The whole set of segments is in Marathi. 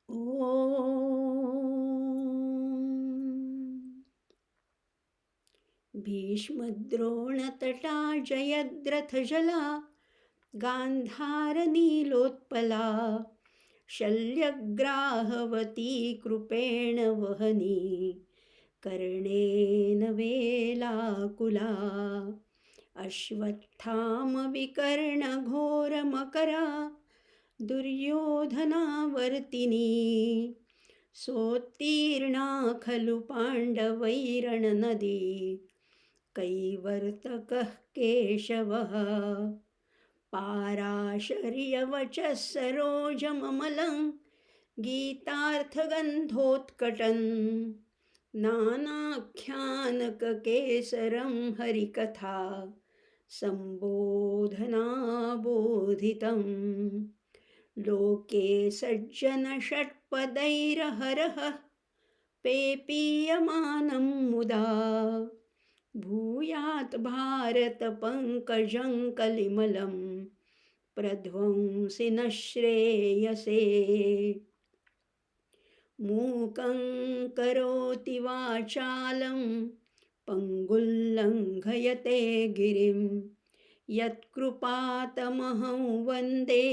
ॐ भीष्मद्रोणतटा जयद्रथजला गान्धारनीलोत्पला शल्यग्राहवती कृपेण वहनी कर्णेन वेलाकुला अश्वत्थामविकर्णघोरमकरा दुर्योधनावर्तिनी सोत्तीर्णा खलु पाण्डवैरणनदी कैवर्तकः केशवः पाराशर्यवचः सरोजममलं गीतार्थगन्धोत्कटन् नानाख्यानककेसरं हरिकथा सम्बोधनाबोधितं लोके सज्जनषट्पदैरहरः पेपीयमानं मुदा भूयात् भारतपङ्कजं कलिमलं प्रध्वंसि न श्रेयसे मूकं करोति वाचालं पङ्गुल्लङ्घयते गिरिं यत्कृपातमहं वन्दे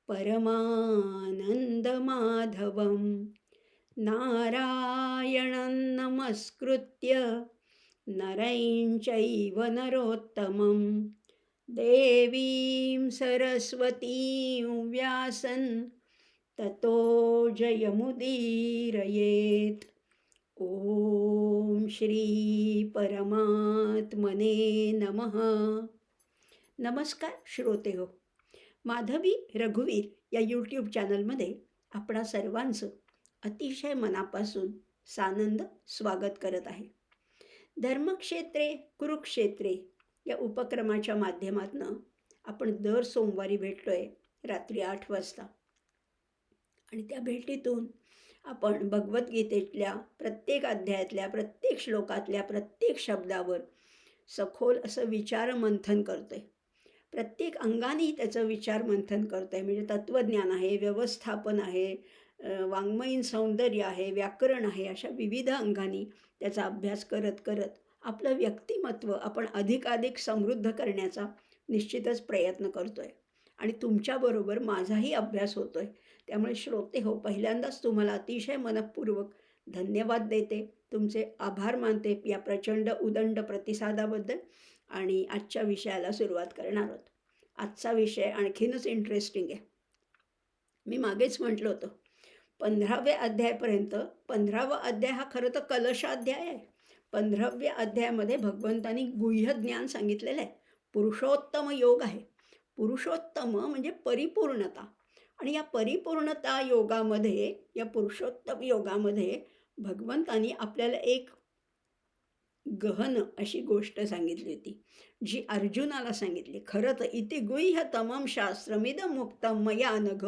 परमानन्दमाधवं नारायणं नमस्कृत्य नरं चैव नरोत्तमं देवीं सरस्वतीं व्यासं ततो जयमुदीरयेत्. ॐ श्री परमात्मने नमः. नमस्कार श्रोते हो. माधवी रघुवीर या यूट्यूब चॅनलमध्ये आपणा सर्वांचं अतिशय मनापासून सानंद स्वागत करत आहे. धर्मक्षेत्रे कुरुक्षेत्रे या उपक्रमाच्या माध्यमातून आपण दर सोमवारी भेटतोय रात्री 8 वाजता आणि त्या भेटीतून आपण भगवद्गीतेतल्या प्रत्येक अध्यायातल्या प्रत्येक श्लोकातल्या प्रत्येक शब्दावर सखोल असं विचारमंथन करतोय. प्रत्येक अंगाने त्याचं विचारमंथन करतोय. म्हणजे तत्त्वज्ञान आहे, व्यवस्थापन आहे, वाङ्मयीन सौंदर्य आहे, व्याकरण आहे, अशा विविध अंगाने त्याचा अभ्यास करत करत आपलं व्यक्तिमत्व आपण अधिकाधिक समृद्ध करण्याचा निश्चितच प्रयत्न करतोय आणि तुमच्याबरोबर माझाही अभ्यास होतोय. त्यामुळे श्रोते हो, पहिल्यांदाच तुम्हाला अतिशय मनःपूर्वक धन्यवाद देते, तुमचे आभार मानते या प्रचंड उदंड प्रतिसादाबद्दल. आणि आजच्या विषयाला सुरुवात करणार आहोत. आजचा विषय आणखीनच इंटरेस्टिंग आहे. मी मागेच म्हटलं होतं 15व्या अध्यायापर्यंत. 15वा अध्याय हा खरं तर कलशाध्याय आहे. 15व्या अध्यायामध्ये भगवंतांनी गुह्य ज्ञान सांगितलेलं आहे. पुरुषोत्तम योग आहे. पुरुषोत्तम म्हणजे परिपूर्णता. आणि या परिपूर्णता योगामध्ये, या पुरुषोत्तम योगामध्ये भगवंतांनी आपल्याला एक गहन अशी गोष्ट सांगितली होती, जी अर्जुनाला सांगितली. खरं तर इति गुह्यतमं शास्त्रमिदं मुक्तं मया नघ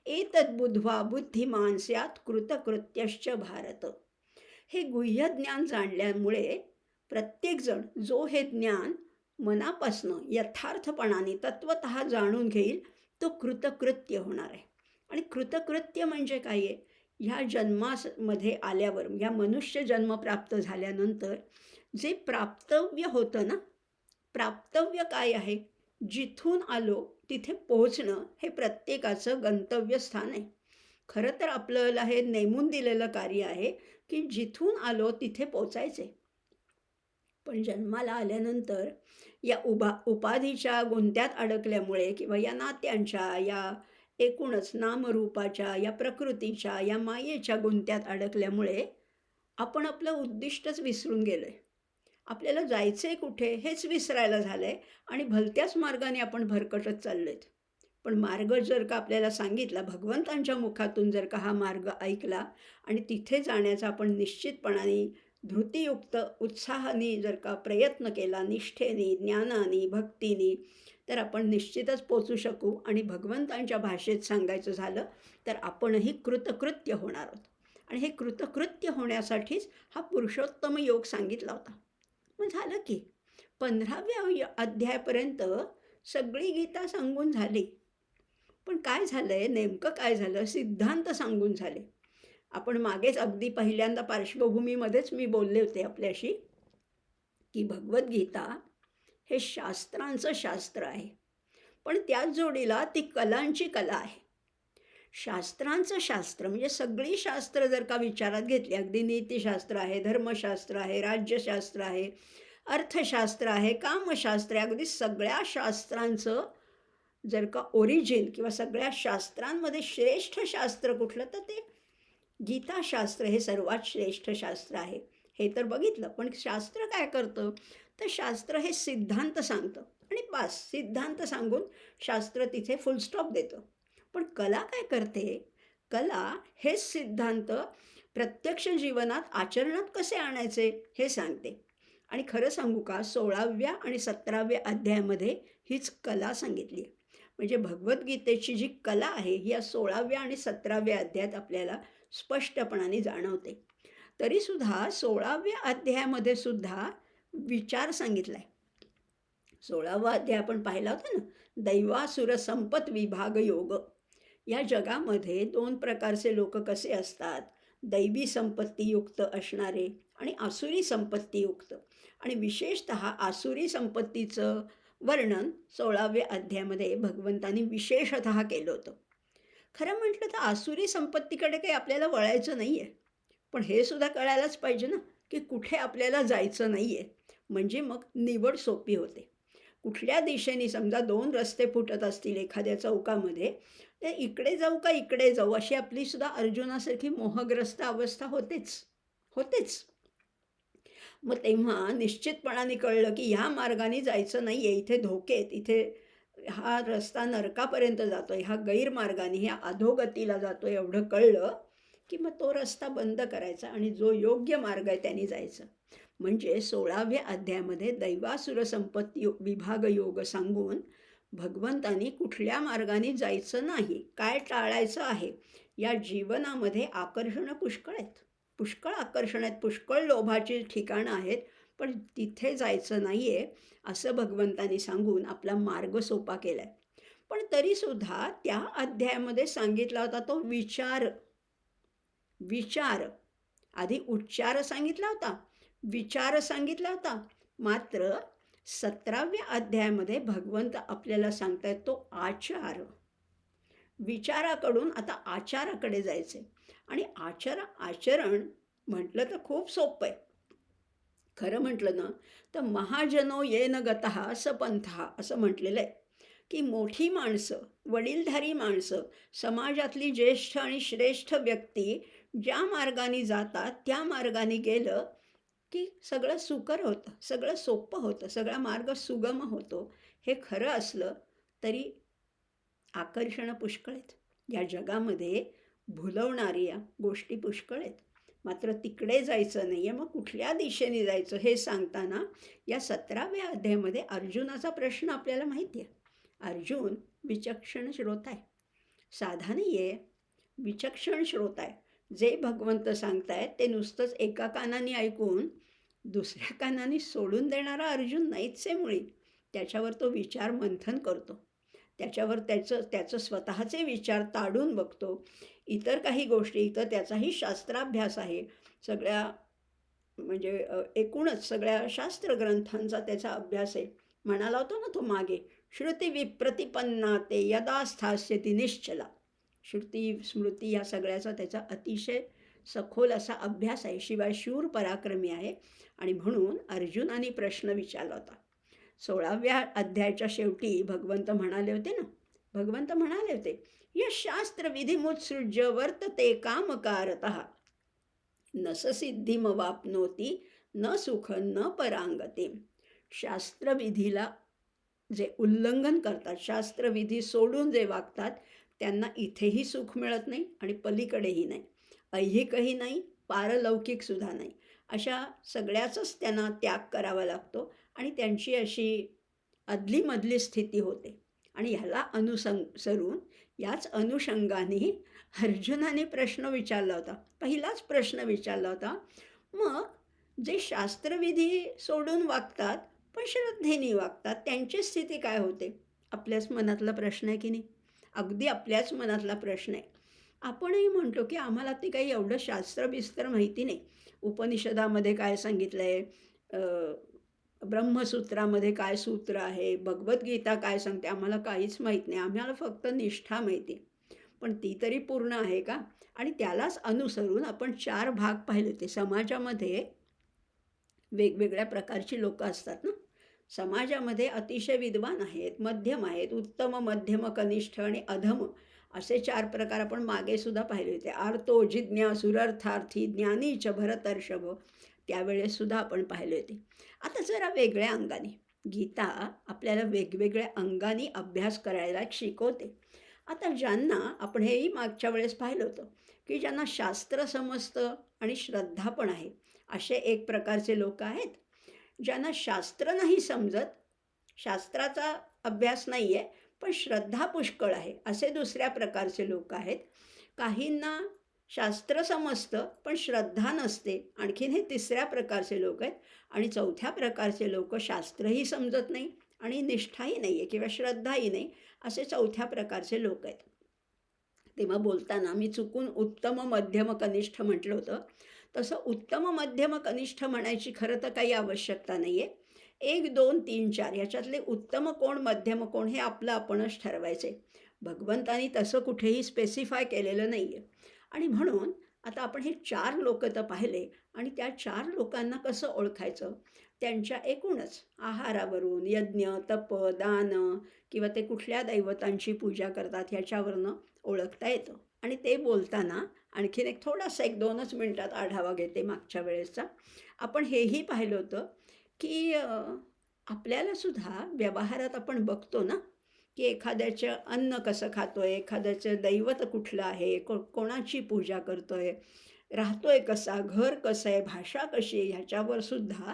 एतद्बुद्ध्वा बुद्धिमान् स्यात् कृतकृत्यश्च भारत. हे गुह्य ज्ञान जाणल्यामुळे प्रत्येकजण जो हे ज्ञान मनापासनं यथार्थपणाने तत्वतः जाणून घेईल तो कृतकृत्य होणार आहे. आणि कृतकृत्य म्हणजे काय आहे? ह्या जन्मामध्ये आल्यावर, या मनुष्य जन्म प्राप्त झाल्यानंतर जे प्राप्तव्य होतं ना, प्राप्तव्य काय आहे? जिथून आलो तिथे पोहोचणं हे प्रत्येकाचं गंतव्यस्थान आहे. खरं तर आपल्याला हे नेमून दिलेलं कार्य आहे की जिथून आलो तिथे पोचायचे. पण जन्माला आल्यानंतर या उपाधीच्या गुंत्यात अडकल्यामुळे किंवा या नात्यांच्या, या एकूणच नामरूपाच्या, या प्रकृतीच्या, या मायेच्या गुंत्यात अडकल्यामुळे आपण आपलं उद्दिष्टच विसरून गेलो आहे. आपल्याला जायचं आहे कुठे हेच विसरायला झालं आहे आणि भलत्याच मार्गाने आपण भरकटत चाललो आहेत. पण मार्ग जर का आपल्याला सांगितला, भगवंतांच्या मुखातून जर का हा मार्ग ऐकला आणि तिथे जाण्याचा आपण निश्चितपणाने धृतीयुक्त उत्साहाने जर का प्रयत्न केला, निष्ठेने, ज्ञानाने, भक्तीने, तर आपण निश्चितच पोचू शकू. आणि भगवंतांच्या भाषेत सांगायचं झालं तर आपणही कृतकृत्य होणार आहोत. आणि हे कृतकृत्य होण्यासाठीच हा पुरुषोत्तम योग सांगितला होता. मग झालं की 15व्या अध्यायापर्यंत सगळी गीता सांगून झाली. पण काय झालं आहे, नेमकं काय झालं, सिद्धांत सांगून झाले. आपण मागेच अगदी पहिल्यांदा पार्श्वभूमीमध्येच मी बोलले होते आपल्याशी, की भगवद्गीता हे शास्त्रांचं शास्त्र आहे, पण त्याच जोडीला ती कलांची कला आहे. शास्त्रांचं शास्त्र म्हणजे सगळी शास्त्र जर का विचारात घेतली, अगदी नीतिशास्त्र आहे, धर्मशास्त्र आहे, राज्यशास्त्र आहे, अर्थशास्त्र आहे, कामशास्त्र आहे, अगदी सगळ्या शास्त्रांचं जर का ओरिजिन किंवा सगळ्या शास्त्रांमध्ये श्रेष्ठ शास्त्र कुठलं, तर ते गीताशास्त्र हे सर्वात श्रेष्ठ शास्त्र आहे. हे तर बघितलं, पण शास्त्र काय करतं, तर शास्त्र हे सिद्धांत सांगतं आणि बास, सिद्धांत सांगून शास्त्र तिथे फुलस्टॉप देतं. पण कला काय करते, कला हेच सिद्धांत प्रत्यक्ष जीवनात आचरणात कसे आणायचे हे सांगते. आणि खरं सांगू का, 16व्या आणि 17व्या अध्यायामध्ये हीच कला सांगितली आहे. म्हणजे भगवद्गीतेची जी कला आहे ही या 16व्या आणि 17व्या अध्यायात आपल्याला स्पष्टपणाने जाणवते. तरीसुद्धा 16व्या अध्यायामध्ये सुद्धा विचार सांगितला आहे. 16वा अध्याय आपण पाहिला होता ना, दैवासुर संपत विभाग योग. या जगामध्ये 2 प्रकारचे लोक कसे असतात, दैवी संपत्तीयुक्त असणारे आणि आसुरी संपत्तीयुक्त. आणि विशेषतः आसुरी संपत्तीचं वर्णन 16व्या अध्यायामध्ये भगवंतांनी विशेषतः केलं होतं. खरं म्हटलं तर आसुरी संपत्तीकडे काही आपल्याला वळायचं नाही आहे, पण हे सुद्धा कळायलाच पाहिजे ना, की कुठे आपल्याला जायचं नाही आहे. म्हणजे मग निवड सोपी होते. कुठल्या दिशेने समजा 2 रस्ते फुटत असतील एखाद्या चौकामध्ये, तर इकडे जाऊ का इकडे जाऊ, अशी आपली सुद्धा अर्जुनासारखी मोहग्रस्त अवस्था होतेच. मग तेव्हा निश्चितपणाने कळलं, की ह्या मार्गाने जायचं नाही आहे, इथे धोके आहेत, इथे हा रस्ता नरकापर्यंत जातो आहे, ह्या गैरमार्गाने, ह्या अधोगतीला जातो आहे, एवढं कळलं, की मग तो रस्ता बंद करायचा आणि जो योग्य मार्ग आहे त्याने जायचं. म्हणजे 16व्या अध्यायामध्ये दैवासुर संपत्ती विभाग योग सांगून भगवंतांनी कुठल्या मार्गाने जायचं नाही, काय टाळायचं आहे. या जीवनामध्ये आकर्षणं पुष्कळ आहेत, पुष्कळ आकर्षण आहेत, पुष्कळ लोभाची ठिकाणं आहेत, पण तिथे जायचं नाही आहे असं भगवंतांनी सांगून आपला मार्ग सोपा केला आहे. पण तरीसुद्धा त्या अध्यायामध्ये सांगितला होता तो विचार. आधी उच्चार सांगितला होता, विचार सांगितला होता. मात्र 17व्या अध्यायामध्ये भगवंत आपल्याला सांगतायत तो आचार. विचाराकडून आता आचाराकडे जायचे. आणि आचरण म्हटलं तर खूप सोपं आहे. खरं म्हटलं ना, तर महाजनो येन गतः स पंथः असं म्हटलेलं आहे, की मोठी माणसं, वडीलधारी माणसं, समाजातली ज्येष्ठ आणि श्रेष्ठ व्यक्ती ज्या मार्गाने जातात त्या मार्गाने गेलं की सगळं सुकर होतं, सगळं सोपं होतं, सगळा मार्ग सुगम होतो. हे खरं असलं तरी आकर्षणं पुष्कळ आहेत. या जगामध्ये भुलवणाऱ्या गोष्टी पुष्कळ आहेत. मात्र तिकडे जायचं नाही आहे, मग कुठल्या दिशेने जायचं हे सांगताना या 17व्या अध्यायामध्ये अर्जुनाचा प्रश्न आपल्याला माहिती आहे. अर्जुन विचक्षण श्रोता आहे, साधा नाही आहे, विचक्षण श्रोता आहे. जे भगवंत सांगतायत ते नुसतंच एका कानाने ऐकून दुसऱ्या कानाने सोडून देणारा अर्जुन नाहीच आहे मुळी. त्याच्यावर तो विचार मंथन करतो, त्याच्यावर त्याचं स्वतःचे विचार ताडून बघतो. इतर काही गोष्टी, इतर त्याचाही शास्त्राभ्यास आहे. सगळ्या म्हणजे एकूणच सगळ्या शास्त्रग्रंथांचा त्याचा अभ्यास आहे. म्हणाला होतो ना तो मागे, श्रुती विप्रतिपन्ना ते यदा स्थास्यति निश्चला. श्रुती स्मृती या सगळ्याचा त्याचा अतिशय सखोल असा अभ्यास आहे. शिवाय शूर पराक्रमी आहे. आणि म्हणून अर्जुनाने प्रश्न विचारला होता. 16व्या अध्यायाच्या शेवटी भगवंत म्हणाले होते, यश शास्त्र विधिमुत्सृज्य वर्तते कामकारतः न स सिद्धिमवाप्नोति न सुख न परांगते. शास्त्रविधीला जे उल्लंघन करतात, शास्त्रविधी सोडून जे वागतात, त्यांना इथेही सुख मिळत नाही आणि पलीकडेही नाही, ऐहिकही नाही, पारलौकिकसुद्धा नाही. अशा सगळ्याचाच त्यांना त्याग करावा लागतो आणि त्यांची अशी अदलीमधली स्थिती होते. आणि ह्याला अनुसरून याच अनुषंगाने अर्जुनाने प्रश्न विचारला होता. पहिलाच प्रश्न विचारला होता, मग जे शास्त्रविधी सोडून वागतात पण श्रद्धेने वागतात त्यांची स्थिती काय होते? आपल्याच मनातला प्रश्न आहे की नाही? अगदी आपल्याच मनातला प्रश्न आहे. आपणही म्हणतो की आम्हाला ते काही एवढं शास्त्रबिस्त्र माहिती नाही. उपनिषदामध्ये काय सांगितलं आहे, ब्रह्मसूत्रामध्ये काय सूत्र आहे, भगवद्गीता काय सांगते, आम्हाला काहीच माहीत नाही. आम्हाला फक्त निष्ठा माहिती आहे. पण ती तरी पूर्ण आहे का? आणि त्यालाच अनुसरून आपण 4 भाग पाहिले होते. समाजामध्ये वेगवेगळ्या प्रकारची लोकं असतात ना. समाजामध्ये अतिशय विद्वान आहेत, मध्यम आहेत, उत्तम, मध्यम, कनिष्ठ आणि अधम असे 4 प्रकार आपण मागे सुद्धा पाहिले होते. आर्तो, जिज्ञा, सुरर्थार्थी, ज्ञानी च भरतर्षभ त्यावेळेस सुद्धा आपण पाहिले होते. आता जरा वेगळ्या अंगाने गीता आपल्याला वेगवेगळ्या अंगाने अभ्यास करायला शिकवते. आता ज्यांना आपण हेही मागच्या वेळेस पाहिलं होतं, की ज्यांना शास्त्र समजतं आणि श्रद्धा पण आहे, असे एक प्रकारचे लोक आहेत. ज्यांना शास्त्र नाही समजत, शास्त्राचा अभ्यास नाही आहे, पण श्रद्धा पुष्कळ आहे, असे दुसऱ्या प्रकारचे लोक आहेत. काहींना शास्त्र समजतं पण श्रद्धा नसते, आणखीन हे तिसऱ्या प्रकारचे लोक आहेत. आणि चौथ्या प्रकारचे लोक शास्त्रही समजत नाही आणि निष्ठाही नाही आहे किंवा श्रद्धाही नाही, असे चौथ्या प्रकारचे लोक आहेत. तेव्हा बोलताना मी चुकून उत्तम, मध्यम, कनिष्ठ म्हटलं होतं. तसं उत्तम, मध्यम, कनिष्ठ म्हणायची खरं तर काही आवश्यकता नाही आहे. 1, 2, 3, 4 ह्याच्यातले उत्तम कोण, मध्यम कोण हे आपलं आपणच ठरवायचं आहे. भगवंतानी तसं कुठेही स्पेसिफाय केलेलं नाही आहे. आणि म्हणून आता आपण हे 4 लोकं तर पाहिले आणि त्या 4 लोकांना कसं ओळखायचं? त्यांच्या एकूणच आहारावरून, यज्ञ, तप, दान किंवा ते कुठल्या दैवतांची पूजा करतात ह्याच्यावरनं ओळखता येतं. आणि ते बोलताना आणखीन एक थोडासा 1-2च मिनिटात आढावा घेते मागच्या वेळेसचा. आपण हेही पाहिलं होतं की आपल्याला सुद्धा व्यवहारात आपण बघतो ना, की एखाद्याचं अन्न कसं खातोय, एखाद्याचं दैवत कुठलं आहे, कोणाची पूजा करतोय, राहतोय कसा, घर कसं आहे, भाषा कशी आहे, ह्याच्यावर सुद्धा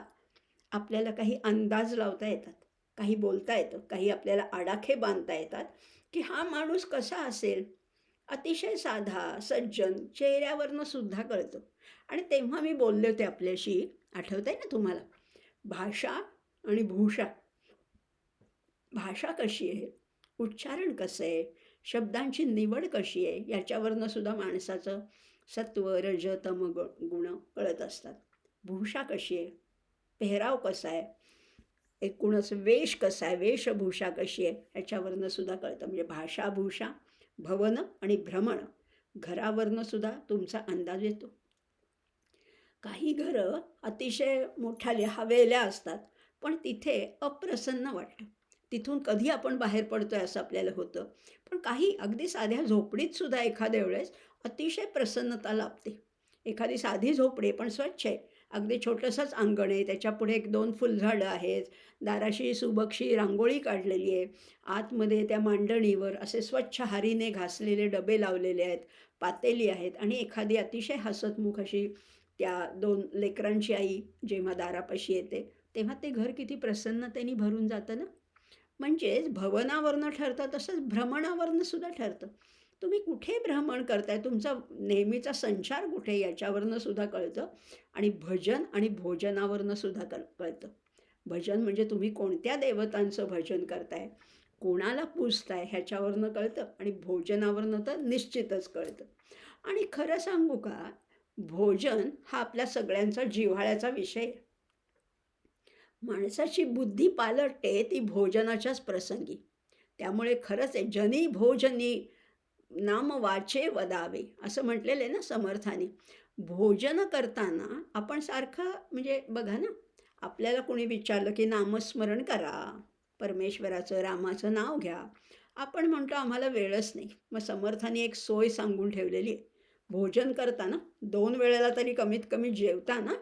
आपल्याला काही अंदाज लावता येतात, काही बोलता येतं, काही आपल्याला आडाखे बांधता येतात, की हा माणूस कसा असेल. अतिशय साधा, सज्जन, चेहऱ्यावरनं सुद्धा कळतं. आणि तेव्हा मी बोलले होते आपल्याशी, आठवतंय ना तुम्हाला? भाषा आणि भूषा. भाषा कशी आहे, उच्चारण कसं आहे, शब्दांची निवड कशी आहे, याच्यावरनं सुद्धा माणसाचं सत्व, रज, तम गुण कळत असतात. भूषा कशी आहे, पेहराव कसा आहे, एकूणच वेश कसा आहे, वेशभूषा कशी आहे, ह्याच्यावरनं सुद्धा कळतं. म्हणजे भाषा, भूषा, भवन आणि भ्रमण घरावरनं सुद्धा तुमचा अंदाज येतो. काही घरं अतिशय मोठाल्या हवेल्या असतात, पण तिथे अप्रसन्न वाटतं. तिथून कधी आपण बाहेर पडतोय असं आपल्याला होतं. पण काही अगदी साध्या झोपडीत सुद्धा एखाद्या वेळेस अतिशय प्रसन्नता लाभते. एखादी साधी झोपडी पण स्वच्छ आहे. अगदी छोटंसंच अंगण आहे, त्याच्यापुढे 1-2 फुलझाडं आहेत, दाराशी सुबकशी रांगोळी काढलेली आहे. आतमध्ये त्या मांडणीवर असे स्वच्छ हारीने घासलेले डबे लावलेले आहेत, पातेली आहेत आणि एखादी अतिशय हसतमुख अशी त्या 2 लेकरांची आई जेव्हा दारापाशी येते, तेव्हा ते घर किती प्रसन्नतेने भरून जातं ना. म्हणजेच भवनावरनं ठरतं तसंच भ्रमणावरनं सुद्धा ठरतं. तुम्ही कुठे भ्रमण करताय, तुमचा नेहमीचा संचार कुठे याच्यावरनं सुद्धा कळतं. आणि भजन आणि भोजनावरनं सुद्धा कळतं. भजन म्हणजे तुम्ही कोणत्या देवतांचं भजन करताय, कोणाला पूजताय ह्याच्यावरनं कळतं आणि भोजनावरनं तर निश्चितच कळतं. आणि खरं सांगू का, भोजन हा आपल्या सगळ्यांचा जिव्हाळ्याचा विषय आहे. माणसाची बुद्धी पालटते ती भोजनाच्याच प्रसंगी. त्यामुळे खरंच आहे, जनी भोजनी नाम वाचे वदावे असं म्हटलेलं आहे ना समर्थाने. भोजन करताना आपण सारखं म्हणजे बघा ना, आपल्याला कोणी विचारलं की नामस्मरण करा, परमेश्वराचं, रामाचं नाव घ्या. आपण म्हणतो आम्हाला वेळच नाही. मग समर्थाने एक सोय सांगून ठेवलेली आहे. भोजन करताना 2 वेळेला तरी कमीत कमी जेवताना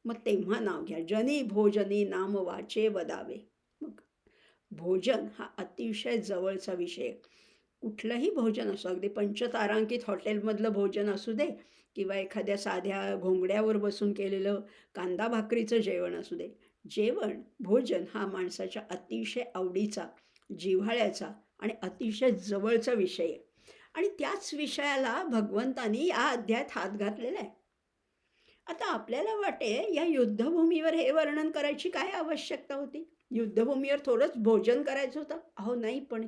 मग तेव्हा नाव घ्या. जनी भोजनी नाम वाचे वदावे. मग भोजन हा अतिशय जवळचा विषय. कुठलंही भोजन असो, अगदी पंचतारांकित हॉटेलमधलं भोजन असू दे किंवा एखाद्या साध्या घोंगड्यावर बसून केलेलं कांदा भाकरीचं जेवण असू दे. जेवण, भोजन हा माणसाच्या अतिशय आवडीचा, जिव्हाळ्याचा आणि अतिशय जवळचा विषय आहे. आणि त्याच विषयाला भगवंतानी या अध्यायात हात घातलेला आहे. आता आपल्याला वाटे या युद्धभूमीवर हे वर्णन करायची काय आवश्यकता होती? युद्धभूमीवर थोडंच भोजन करायचं होतं? अहो नाही, पण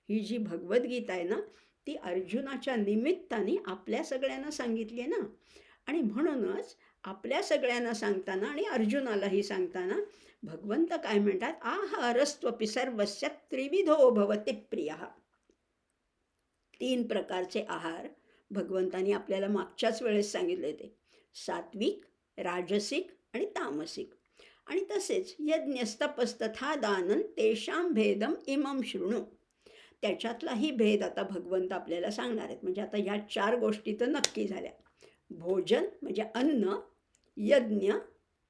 ही जी भगवद्गीता आहे ना, ती अर्जुनाच्या निमित्ताने आपल्या सगळ्यांना सांगितली आहे ना. आणि म्हणूनच आपल्या सगळ्यांना सांगताना आणि अर्जुनालाही सांगताना भगवंत काय म्हणतात, आहारस्त्वपि सर्वस्य त्रिविधो भवति प्रियः. 3 प्रकारचे आहार भगवंतांनी आपल्याला मागच्याच वेळेस सांगितले ते, सात्विक, राजसिक आणि तामसिक. आणि तसेच यज्ञस्तपस्तथा दानं तेषां भेदम इमं शृणु. त्याच्यातलाही भेद आता भगवंत आपल्याला सांगणार आहेत. म्हणजे आता ह्या 4 गोष्टी तर नक्की झाल्या. भोजन म्हणजे अन्न, यज्ञ,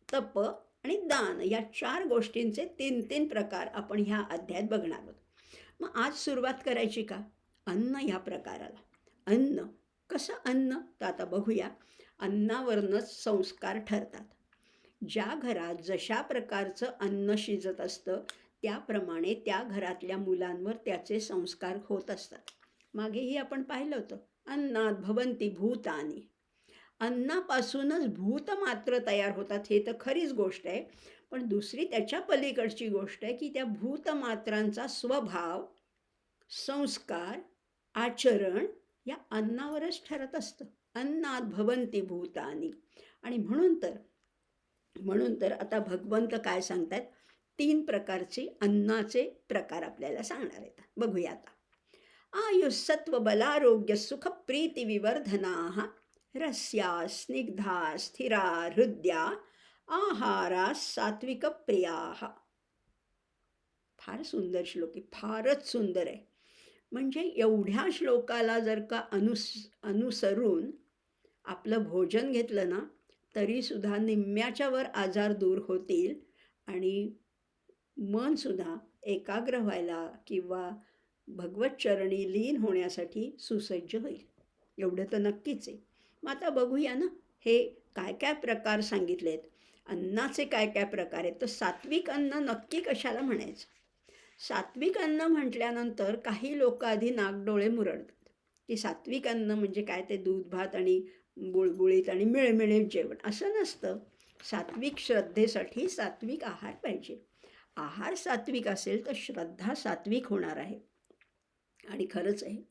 तप आणि दान, या 4 गोष्टींचे 3 प्रकार आपण ह्या अध्यायात बघणार आहोत. मग आज सुरुवात करायची का अन्न ह्या प्रकाराला. अन्न कसं अन्न तर आता बघूया. अन्नावरनंच संस्कार ठरतात. ज्या घरात जशा प्रकारचं अन्न शिजत असतं त्याप्रमाणे त्या घरातल्या मुलांवर त्याचे संस्कार होत असतात. मागेही आपण पाहिलं होतं, अन्नात भवन्ति भूतानि. अन्नापासूनच भूत मात्र तयार होतात, हे तर खरीच गोष्ट आहे. पण दुसरी त्याच्या पलीकडची गोष्ट आहे की त्या भूतमात्रांचा स्वभाव, संस्कार, आचरण या अन्नावरच ठरत असतं. अन्नात भवन्ति भूतानि. आणि म्हणून तर आता भगवंत काय सांगतात, 3 प्रकारचे अन्नाचे प्रकार आपल्याला सांगणार आहेत. बघूया आता. आयुस्सत्व बलारोग्य सुख प्रीती विवर्धनाः रस्या स्निग्धा स्थिरा हृद्या आहारा सात्विक प्रियाः. फार सुंदर श्लोक आहे, फारच सुंदर आहे. म्हणजे एवढ्या श्लोकाला जर का अनुसरून आपलं भोजन घेतलं ना तरीसुद्धा निम्म्याच्या वर आजार दूर होतील आणि मनसुद्धा एकाग्र व्हायला किंवा भगवतचरणी लीन होण्यासाठी सुसज्ज होईल. एवढं तर नक्कीच आहे. मग आता बघूया ना हे काय काय प्रकार सांगितलेत, अन्नाचे काय काय प्रकार आहेत. तर सात्विक अन्न नक्की कशाला म्हणायचं. सात्विक अन्न म्हटल्यानंतर काही लोक आधी नागडोळे मुरडतात की सात्विक अन्न म्हणजे काय, ते दूध भात आणि गुळगुळीत आणि मिळमिळीत जेवण असं नसतं. सात्विक श्रद्धेसाठी सात्विक आहार पाहिजे. आहार सात्विक असेल तर श्रद्धा सात्विक होणार आहे. आणि खरंच आहे,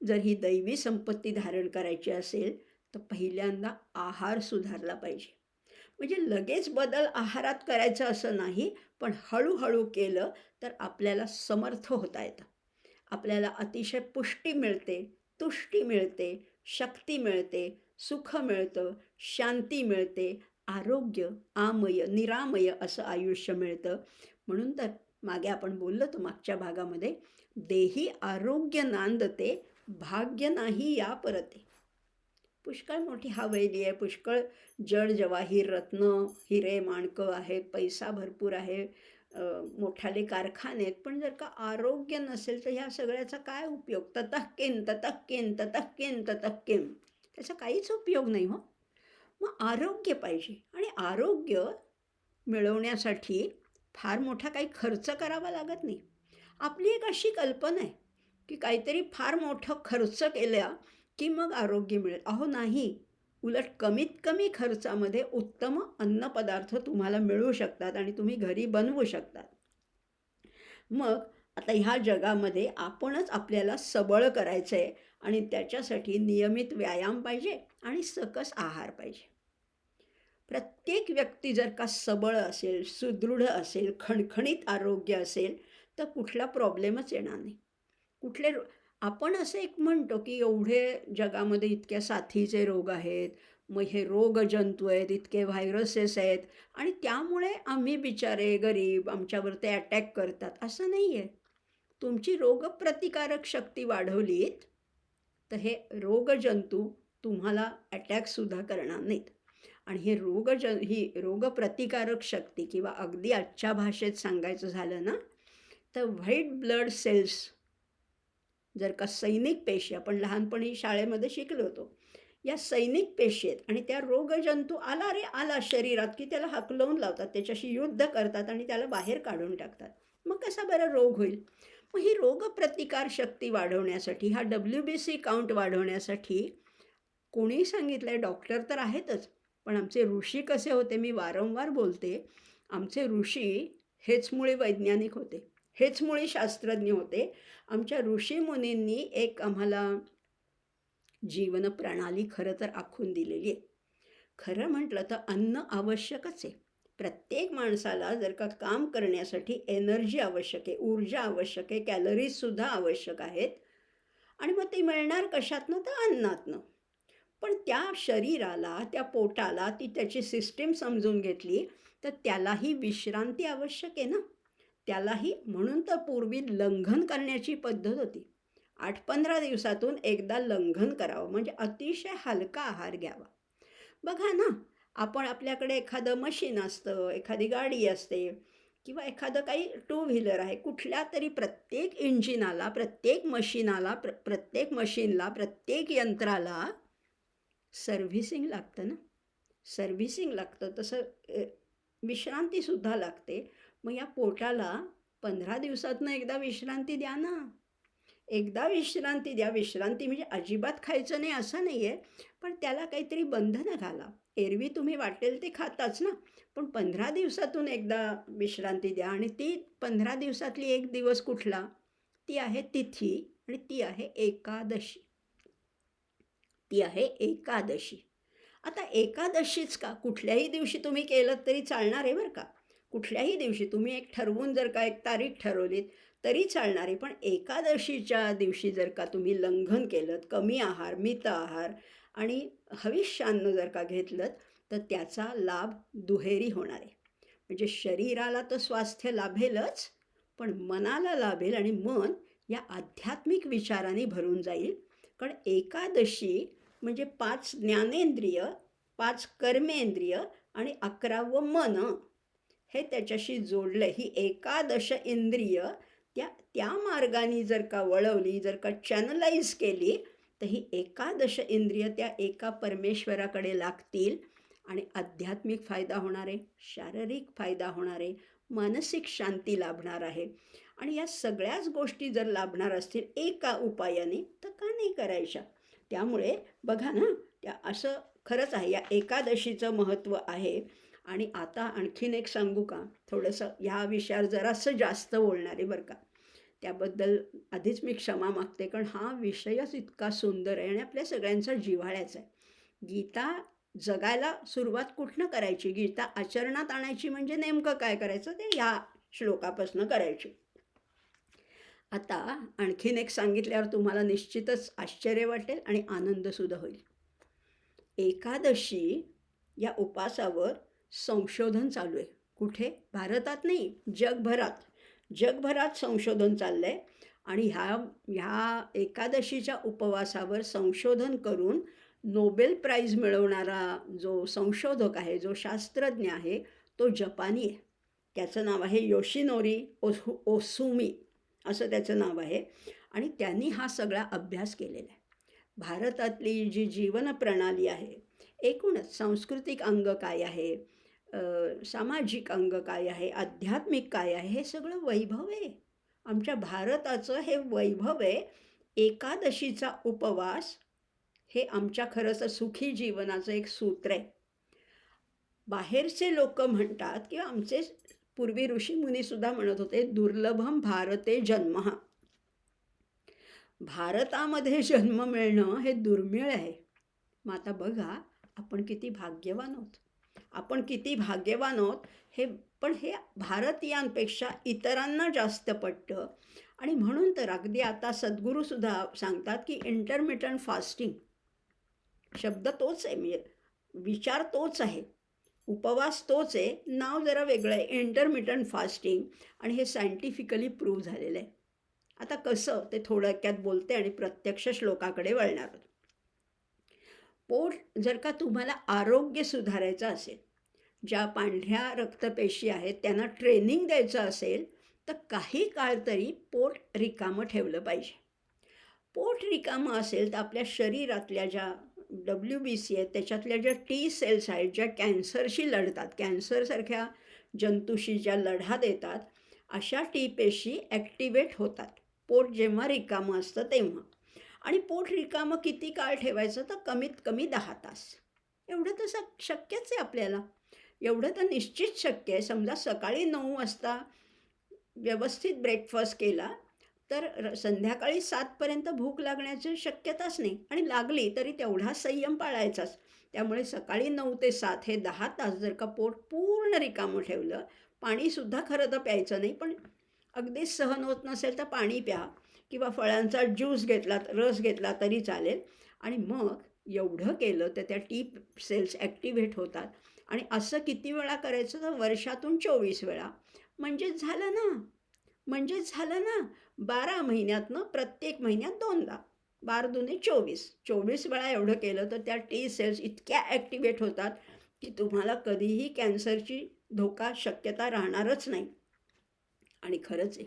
जर ही दैवी संपत्ती धारण करायची असेल तर पहिल्यांदा आहार सुधारला पाहिजे. म्हणजे लगेच बदल आहारात करायचं असं नाही, पण हळूहळू केलं तर आपल्याला समर्थ होता येतं. आपल्याला अतिशय पुष्टी मिळते, तुष्टी मिळते, शक्ती मिळते, सुख मिळतं, शांती मिळते, आरोग्य, आमय निरामय असं आयुष्य मिळतं. म्हणून तर मागे आपण बोललो तो मागच्या भागामध्ये, देही आरोग्य नांदते भाग्य नाही या परते. पुष्कळ मोठी हवेली आहे, पुष्कळ जड जवाहीर रत्न हिरे माणकं आहेत, पैसा भरपूर आहे, मोठाले कारखाने आहेत, पण जर का आरोग्य नसेल तर ह्या सगळ्याचा काय उपयोग. ततः किं ततः किं ततः किं ततः किं, त्याचा काहीच उपयोग नाही हो. मग आरोग्य पाहिजे आणि आरोग्य मिळवण्यासाठी फार मोठा काही खर्च करावा लागत नाही. आपली एक अशी कल्पना आहे की काहीतरी फार मोठं खर्च केला की मग आरोग्य मिळेल. अहो नाही, उलट कमीत कमी खर्चामध्ये उत्तम अन्नपदार्थ तुम्हाला मिळू शकतात आणि तुम्ही घरी बनवू शकतात. मग आता ह्या जगामध्ये आपणच आपल्याला सबळ करायचं आहे आणि त्याच्यासाठी नियमित व्यायाम पाहिजे आणि सकस आहार पाहिजे. प्रत्येक व्यक्ती जर का सबळ असेल, सुदृढ असेल, खणखणीत आरोग्य असेल तर कुठला प्रॉब्लेमच येणार नाही. आपण असं एक म्हणतो की एवढे जगामध्ये इतक्या साथीचे रोग आहेत, मग हे रोगजंतू आहेत, इतके व्हायरसेस आहेत आणि त्यामुळे आम्ही बिचारे गरीब आमच्यावर ते अटॅक करतात, असं नाही आहे. तुमची रोगप्रतिकारक शक्ती वाढवलीत तर हे रोगजंतू तुम्हाला अटॅकसुद्धा करणार नाहीत. आणि हे ही रोगप्रतिकारक शक्ती किंवा अगदी आजच्या भाषेत सांगायचं झालं ना तर व्हाईट ब्लड सेल्स, जर का सैनिक पेशी, आपण लहानपणी शाळेमध्ये शिकलो होतो, या सैनिक पेशी आहेत आणि त्या रोगजंतू आला रे आला शरीरात की त्याला हकलवून लावतात, त्याच्याशी युद्ध करतात आणि त्याला बाहेर काढून टाकतात. मग कसा बरं रोग होईल. मग ही रोगप्रतिकार शक्ती वाढवण्यासाठी, हा WBC काउंट वाढवण्यासाठी कोणी सांगितलं आहे, डॉक्टर तर आहेतच, पण आमचे ऋषी कसे होते, मी वारंवार बोलते, आमचे ऋषी हेच मुळे वैज्ञानिक होते. हेच मुळी शास्त्रज्ञ होते. आमच्या ऋषीमुनींनी एक आम्हाला जीवन प्रणाली खरं तर आखून दिलेली आहे. खरं म्हटलं तर अन्न आवश्यकच आहे. प्रत्येक माणसाला जर का काम करण्यासाठी एनर्जी आवश्यक आहे, ऊर्जा आवश्यक आहे, कॅलरीजसुद्धा आवश्यक आहेत आणि मग ती मिळणार कशातनं? तर अन्नातनं. पण त्या शरीराला, त्या पोटाला ती त्याची सिस्टीम समजून घेतली, तर त्यालाही विश्रांती आवश्यक आहे ना. त्यालाही म्हणून तर पूर्वी लंघन करण्याची पद्धत होती. 8-15 दिवसातून एकदा लंघन करावं म्हणजे अतिशय हलका आहार घ्यावा. बघा ना, आपण आपल्याकडे एखादं मशीन असतं, एखादी गाडी असते किंवा एखादं काही टू व्हीलर आहे. कुठल्या तरी प्रत्येक इंजिनाला, प्रत्येक मशीनाला, प्रत्येक मशीनला, प्रत्येक यंत्राला सर्व्हिसिंग लागतं ना. सर्व्हिसिंग लागतं तसं विश्रांतीसुद्धा लागते. मग या पोटाला 15 दिवसातनं एकदा विश्रांती द्या ना. एकदा विश्रांती द्या. विश्रांती म्हणजे अजिबात खायचं नाही असं नाही आहे, पण त्याला काहीतरी बंधनं घाला. एरवी तुम्ही वाटेल ते खाताच ना, पण 15 दिवसातून एकदा विश्रांती द्या आणि ती 15 दिवसातली एक दिवस कुठला? ती आहे तिथी आणि ती आहे एकादशी. ती आहे एकादशी. आता एकादशीच का? कुठल्याही दिवशी तुम्ही केलं तरी चालणार आहे बरं का. कुठल्याही दिवशी तुम्ही एक ठरवून जर का एक तारीख ठरवलीत तरी चालणार आहे. पण एकादशीच्या दिवशी जर का तुम्ही लंघन केलंत, कमी आहार, मित आहार आणि हविष्यान्न जर का घेतलंत, तर त्याचा लाभ दुहेरी होणार आहे. म्हणजे शरीराला तर स्वास्थ्य लाभेलच, पण मनाला लाभेल आणि मन या आध्यात्मिक विचारांनी भरून जाईल. कारण एकादशी म्हणजे 5 ज्ञानेंद्रिय, 5 कर्मेंद्रिय आणि 11वं मन हे त्याच्याशी जोडलं. ही एकादश इंद्रिय त्या त्या मार्गाने जर का वळवली, जर का चॅनलाइज केली, तर ही एकादश इंद्रिय त्या एका परमेश्वराकडे लागतील आणि आध्यात्मिक फायदा होणार आहे, शारीरिक फायदा होणार आहे, मानसिक शांती लाभणार आहे. आणि या सगळ्याच गोष्टी जर लाभणार असतील एका उपायाने, तर का नाही करायच्या? त्यामुळे बघा ना, त्या असं खरंच आहे, या एकादशीचं महत्त्व आहे. आणि आता आणखीन एक सांगू का? थोडंसं ह्या विषयावर जरासं जास्त बोलणार आहे बरं का. त्याबद्दल आधीच मी क्षमा मागते, कारण हा विषयच इतका सुंदर आहे आणि आपल्या सगळ्यांचा जिव्हाळ्याचा आहे. गीता जगायला सुरुवात कुठनं करायची? गीता आचरणात आणायची म्हणजे नेमकं काय करायचं? ते ह्या श्लोकापासून करायची. आता आणखीन एक सांगितल्यावर तुम्हाला निश्चितच आश्चर्य वाटेल आणि आनंदसुद्धा होईल. एकादशी या उपासावर संशोधन चालू आहे. कुठे? भारतात नाही, जगभरात. जगभरात संशोधन चाललं आहे आणि ह्या एकादशीच्या उपवासावर संशोधन करून नोबेल प्राईज मिळवणारा जो संशोधक आहे, जो शास्त्रज्ञ आहे, तो जपानी आहे. त्याचं नाव आहे योशिनोरी ओसुमी असं त्याचं नाव आहे आणि त्यांनी हा सगळा अभ्यास केलेला आहे. भारतातली जी जीवन प्रणाली आहे, एकूणच सांस्कृतिक अंग काय आहे, सामाजिक अंग काय आहे, आध्यात्मिक काय आहे, हे सगळं वैभव आहे. आमच्या भारताचं हे वैभव आहे. एकादशीचा उपवास हे आमच्या खरंच सुखी जीवनाचं एक सूत्र आहे. बाहेरचे लोक म्हणतात किंवा आमचे पूर्वी ऋषीमुनीसुद्धा म्हणत होते, दुर्लभम भारते जन्म. भारतामध्ये जन्म मिळणं हे दुर्मिळ आहे. मग आता बघा आपण किती भाग्यवान आहोत. आपण किती भाग्यवान आहोत हे, पण हे भारतीयांपेक्षा इतरांना जास्त पटतं. आणि म्हणून तर अगदी आता सद्गुरूसुद्धा सांगतात की इंटरमिटंट फास्टिंग, शब्द तोच आहे, म्हणजे विचार तोच आहे, उपवास तोच आहे, नाव जरा वेगळं आहे, इंटरमिटंट फास्टिंग. आणि हे सायंटिफिकली प्रूव्ह झालेलं आहे. आता कसं ते थोडक्यात बोलते आणि प्रत्यक्ष श्लोकाकडे वळणार आहोत. पोट जर का तुम्हाला आरोग्य सुधारायचं असेल, ज्या पांढऱ्या रक्तपेशी आहेत त्यांना ट्रेनिंग द्यायचं असेल, तर काही काळ तरी पोट रिकामं ठेवलं पाहिजे. पोट रिकामं असेल तर आपल्या शरीरातल्या ज्या WBC आहेत, त्याच्यातल्या ज्या T सेल्स आहेत, ज्या कॅन्सरशी लढतात, कॅन्सरसारख्या जंतूशी ज्या लढा देतात, अशा T पेशी ॲक्टिवेट होतात पोट जेव्हा रिकामं असतं तेव्हा. आणि पोट रिकामं किती काळ ठेवायचं? तर कमीत कमी 10 तास. एवढं तर शक्यच आहे आपल्याला. एवढं तर निश्चित शक्य आहे. समजा सकाळी 9 वाजता व्यवस्थित ब्रेकफास्ट केला तर संध्याकाळी 7 पर्यंत भूक लागण्याची शक्यताच नाही, आणि लागली तरी तेवढा संयम पाळायचाच. त्यामुळे सकाळी 9 ते 7 हे 10 तास जर का पोट पूर्ण रिकामं ठेवलं, पाणीसुद्धा खरं तर प्यायचं नाही, पण अगदीच सहन होत नसेल तर पाणी प्या किंवा फळांचा ज्यूस घेतला, रस घेतला तरी चालेल. आणि मग एवढं केलं तर त्या टी सेल्स ॲक्टिव्हेट होतात. आणि असं किती वेळा करायचं, तर वर्षातून 24 वेळा. म्हणजे झालं ना 12 महिन्यातनं प्रत्येक महिन्यात 2दा, 12 दूने 24, 24 वेळा एवढं केलं तर त्या टी सेल्स इतक्या ॲक्टिव्हेट होतात की तुम्हाला कधीही कॅन्सरची धोका शक्यता राहणारच नाही. आणि खरंच आहे,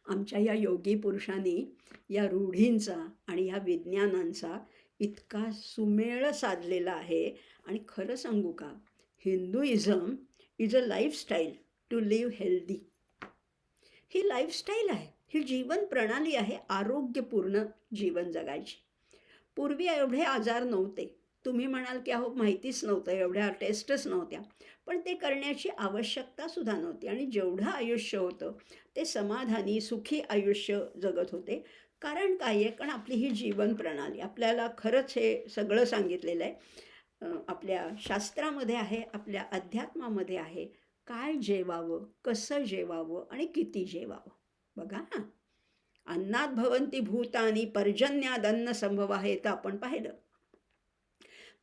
आमच्या या योगी पुरुषांनी या रूढींचा आणि ह्या विज्ञानांचा इतका सुमेळ साधलेला आहे. आणि खरं सांगू का, Hinduism is a lifestyle to live healthy. ही लाईफस्टाईल आहे, ही जीवन प्रणाली आहे आरोग्यपूर्ण जीवन जगायची. पूर्वी एवढे आजार नव्हते. तुम्ही म्हणाल की अहो माहितीच नव्हतं, एवढ्या टेस्टच नव्हत्या. पण ते करण्याची आवश्यकतासुद्धा नव्हती, आणि जेवढं आयुष्य होतं ते समाधानी सुखी आयुष्य जगत होते. कारण काय आहे, कारण आपली ही जीवन प्रणाली आपल्याला खरंच हे सगळं सांगितलेलं आहे. आपल्या शास्त्रामध्ये आहे, आपल्या अध्यात्मामध्ये आहे. काय जेवावं, कसं जेवावं आणि किती जेवावं. बघा ना, अन्नात भवन्ति भूतानि पर्जन्यादन्न संभवा, हे तर आपण पाहिलं.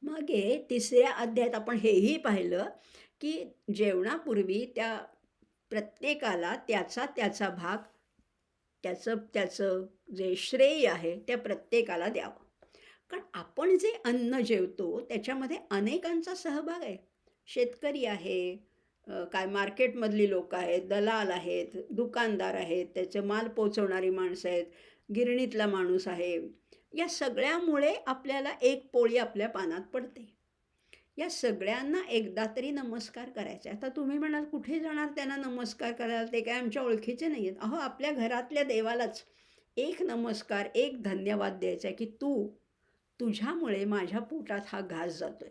मागे 3ऱ्या अध्यायात आपण हेही पाहिलं की जेवणापूर्वी त्या प्रत्येकाला त्याचा त्याचा भाग, त्याचं त्याचं जे श्रेय आहे त्या प्रत्येकाला द्यावं. कारण आपण जे अन्न जेवतो त्याच्यामध्ये अनेकांचा सहभाग आहे. शेतकरी आहे, काय मार्केटमधली लोकं आहेत, दलाल आहेत, दुकानदार आहेत, त्याचे माल पोचवणारी माणसं आहेत, गिरणीतला माणूस आहे. या सगळ्यामुळे आपल्याला एक पोळी आपल्या पानात पडते. या सगळ्यांना एकदा तरी नमस्कार करायचा. आता तुम्ही म्हणाल कुठे जाणार त्यांना नमस्कार करायला, ते काय आमच्या ओळखीचे नाही आहेत. अहो, आपल्या घरातल्या देवालाच एक नमस्कार, एक धन्यवाद द्यायचा आहे की तुझ्यामुळे माझ्या पोटात हा घास जातोय.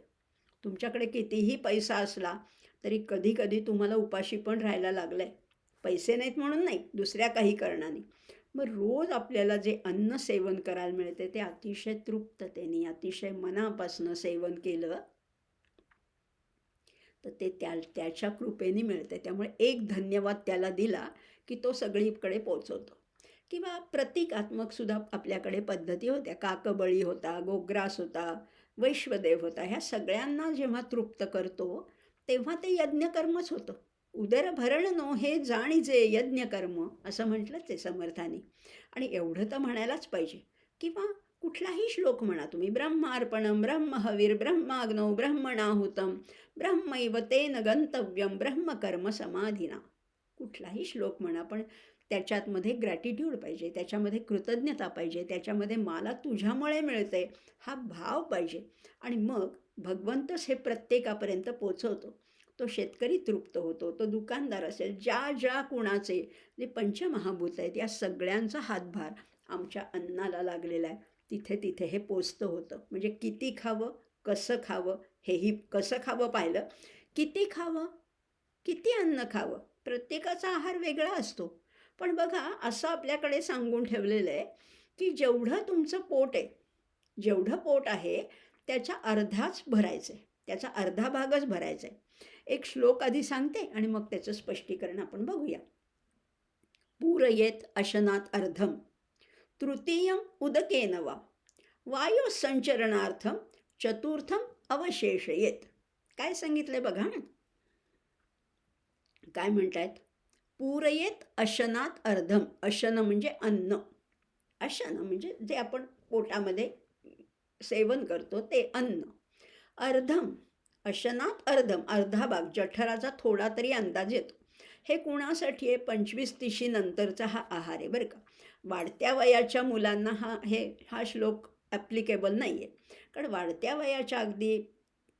तुमच्याकडे कितीही पैसा असला तरी कधी कधी तुम्हाला उपाशी पण राहायला लागलं आहे. पैसे नाहीत म्हणून नाही, दुसऱ्या काही कारणाने. मग रोज आपल्याला जे अन्न सेवन करायला मिळते ते अतिशय तृप्ततेने, अतिशय मनापासनं सेवन केलं तर ते त्याच्या कृपेने मिळते. त्यामुळे एक धन्यवाद त्याला दिला की तो सगळीकडे पोचवतो. किंवा प्रतिकात्मकसुद्धा आपल्याकडे पद्धती होत्या. काकबळी होता, गोग्रास होता, वैश्वदेव होता. ह्या सगळ्यांना जेव्हा तृप्त करतो तेव्हा ते यज्ञकर्मच होतं. उदरभरण नो हे जाणीजे यज्ञकर्म, असं म्हटलंच आहे समर्थानी. आणि एवढं तर म्हणायलाच पाहिजे. किंवा कुठलाही श्लोक म्हणा तुम्ही, ब्रह्मार्पणं ब्रह्महविर ब्रह्माग्नौ ब्रह्मणाहुतं ब्रह्मैव तेन गंतव्यम ब्रह्मकर्म समाधिना. कुठलाही श्लोक म्हणा, पण त्याच्यामध्ये ग्रॅटिट्यूड पाहिजे, त्याच्यामध्ये कृतज्ञता पाहिजे, त्याच्यामध्ये मला तुझ्यामुळे मिळते हा भाव पाहिजे. आणि मग भगवंतच हे प्रत्येकापर्यंत पोचवतो. तो शेतकरी तृप्त होतो, तो दुकानदार असेल, ज्या ज्या कुणाचे जे पंचमहाभूत आहेत या सगळ्यांचा हातभार आमच्या अन्नाला लागलेला आहे. तिथे तिथे हे पोचतं होतं. म्हणजे किती खावं, कसं खावं, हेही कसं खावं पाहिलं. किती खावं, किती अन्न खावं, प्रत्येकाचा आहार वेगळा असतो. पण बघा, असं आपल्याकडे सांगून ठेवलेलं आहे की जेवढं तुमचं पोट आहे, जेवढं पोट आहे त्याच्या अर्धाच भरायचं आहे, त्याचा अर्धा भागच भरायचा आहे. एक श्लोक आधी सांगते आणि मग त्याचं स्पष्टीकरण आपण बघूया. पूरयेत अशनात अर्धम तृतीयम उदकेन वा वायू संचरणार्थम चतुर्थम अवशेषयेत. काय सांगितलंय बघा ना, काय म्हणतायत, पूरयेत अशनात अर्धम. अशन म्हणजे अन्न, अशन म्हणजे जे आपण पोटामध्ये सेवन करतो ते अन्न. अर्धम, अशनात अर्धम, अर्धा भाग, जठराचा थोडा तरी अंदाज येतो. हे कुणासाठी आहे, 25-30 नंतरचा हा आहार आहे बरं का. वाढत्या वयाच्या मुलांना हा श्लोक ॲप्लिकेबल नाही आहे. कारण वाढत्या वयाच्या अगदी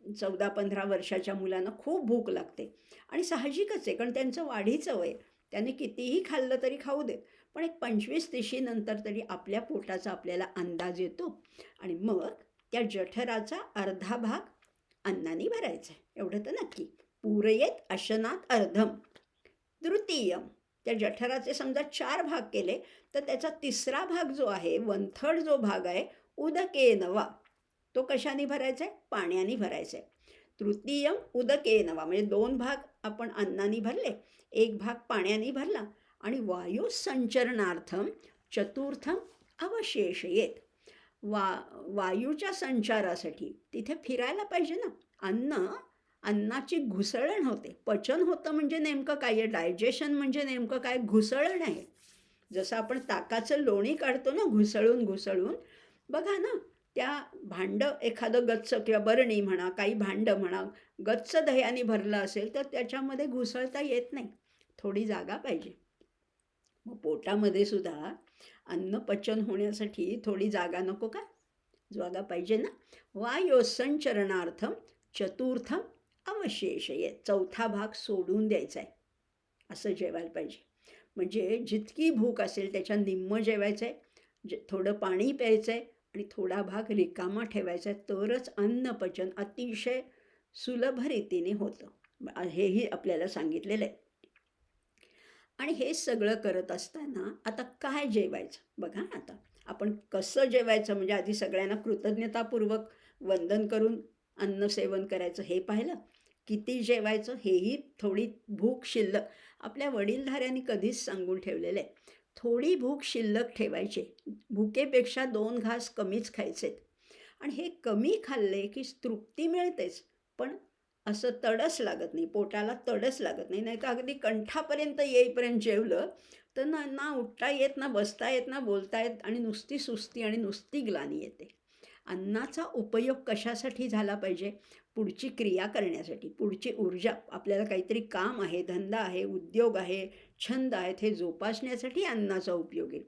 14-15 वर्षाच्या मुलांना खूप भूक लागते. आणि साहजिकच आहे, कारण त्यांचं वाढीचं वय, त्याने कितीही खाल्लं तरी खाऊ देत. पण एक 25-30 नंतर तरी आपल्या पोटाचा आपल्याला अंदाज येतो. आणि मग त्या जठराचा अर्धा भाग अन्नाने भरायचा आहे, एवढं तर नक्की. पूरयेत अशनात अर्धम तृतीयम त्या जठराचे समजा 4 भाग केले तर त्याचा तिसरा भाग जो आहे, 1/3 जो भाग आहे, उदकेन वा, तो कशाने भरायचा आहे? पाण्याने भरायचा आहे. तृतीयम उदकेन वा, म्हणजे 2 भाग आपण अन्नाने भरले, 1 भाग पाण्याने भरला आणि वायू संचरणार्थम चतुर्थम अवशेषयेत. वायूच्या संचारासाठी तिथे फिरायला पाहिजे ना. अन्नाची घुसळण होते. पचन होतं म्हणजे नेमकं काय आहे? डायजेशन म्हणजे नेमकं काय? घुसळण आहे. जसं आपण ताकाचं लोणी काढतो ना घुसळून घुसळून, बघा ना, त्या भांडं एखादं गच्च किंवा बरणी म्हणा, काही भांडं म्हणा, गच्च दह्याने भरलं असेल तर त्याच्यामध्ये घुसळता येत नाही. थोडी जागा पाहिजे. मग पोटामध्ये सुद्धा अन्न पचन होण्यासाठी थोडी जागा नको का? जागा पाहिजे ना. वायो संचरणार्थम चतुर्थम अवशेषयेत. चौथा भाग सोडून द्यायचा आहे. असं जेवायला पाहिजे. म्हणजे जितकी भूक असेल त्याच्या निम्म जेवायचं आहे, थोडं पाणी प्यायचं आहे आणि थोडा भाग रिकामा ठेवायचा आहे. तरच अन्नपचन अतिशय सुलभ रीतीने होतं. हेही आपल्याला सांगितलेलं आहे. आणि हे सगळं करत असताना आता काय जेवायचं बघा. आता आपण कसं जेवायचं, म्हणजे आधी सगळ्यांना कृतज्ञतापूर्वक वंदन करून अन्न सेवन करायचं हे पाहिलं. किती जेवायचं हेही, थोडी भूक शिल्लक, आपल्या वडीलधाऱ्यांनी कधीच सांगून ठेवलेलं आहे, थोडी भूक शिल्लक ठेवायची. भुकेपेक्षा 2 घास कमीच खायचेत. आणि हे कमी खाल्ले की तृप्ती मिळतेच, पण असं तडस लागत नाही, पोटाला तडस लागत नाही. नाही तर अगदी कंठापर्यंत येईपर्यंत जेवलं तर ना उठता येत, ना बसता येत, ना बोलता येत, आणि नुसती सुस्ती आणि नुसती ग्लानी येते. अन्नाचा उपयोग कशासाठी झाला पाहिजे? पुढची क्रिया करण्यासाठी, पुढची ऊर्जा, आपल्याला काहीतरी काम आहे, धंदा आहे, उद्योग आहे, छंद आहेत, हे जोपासण्यासाठी अन्नाचा उपयोग आहे.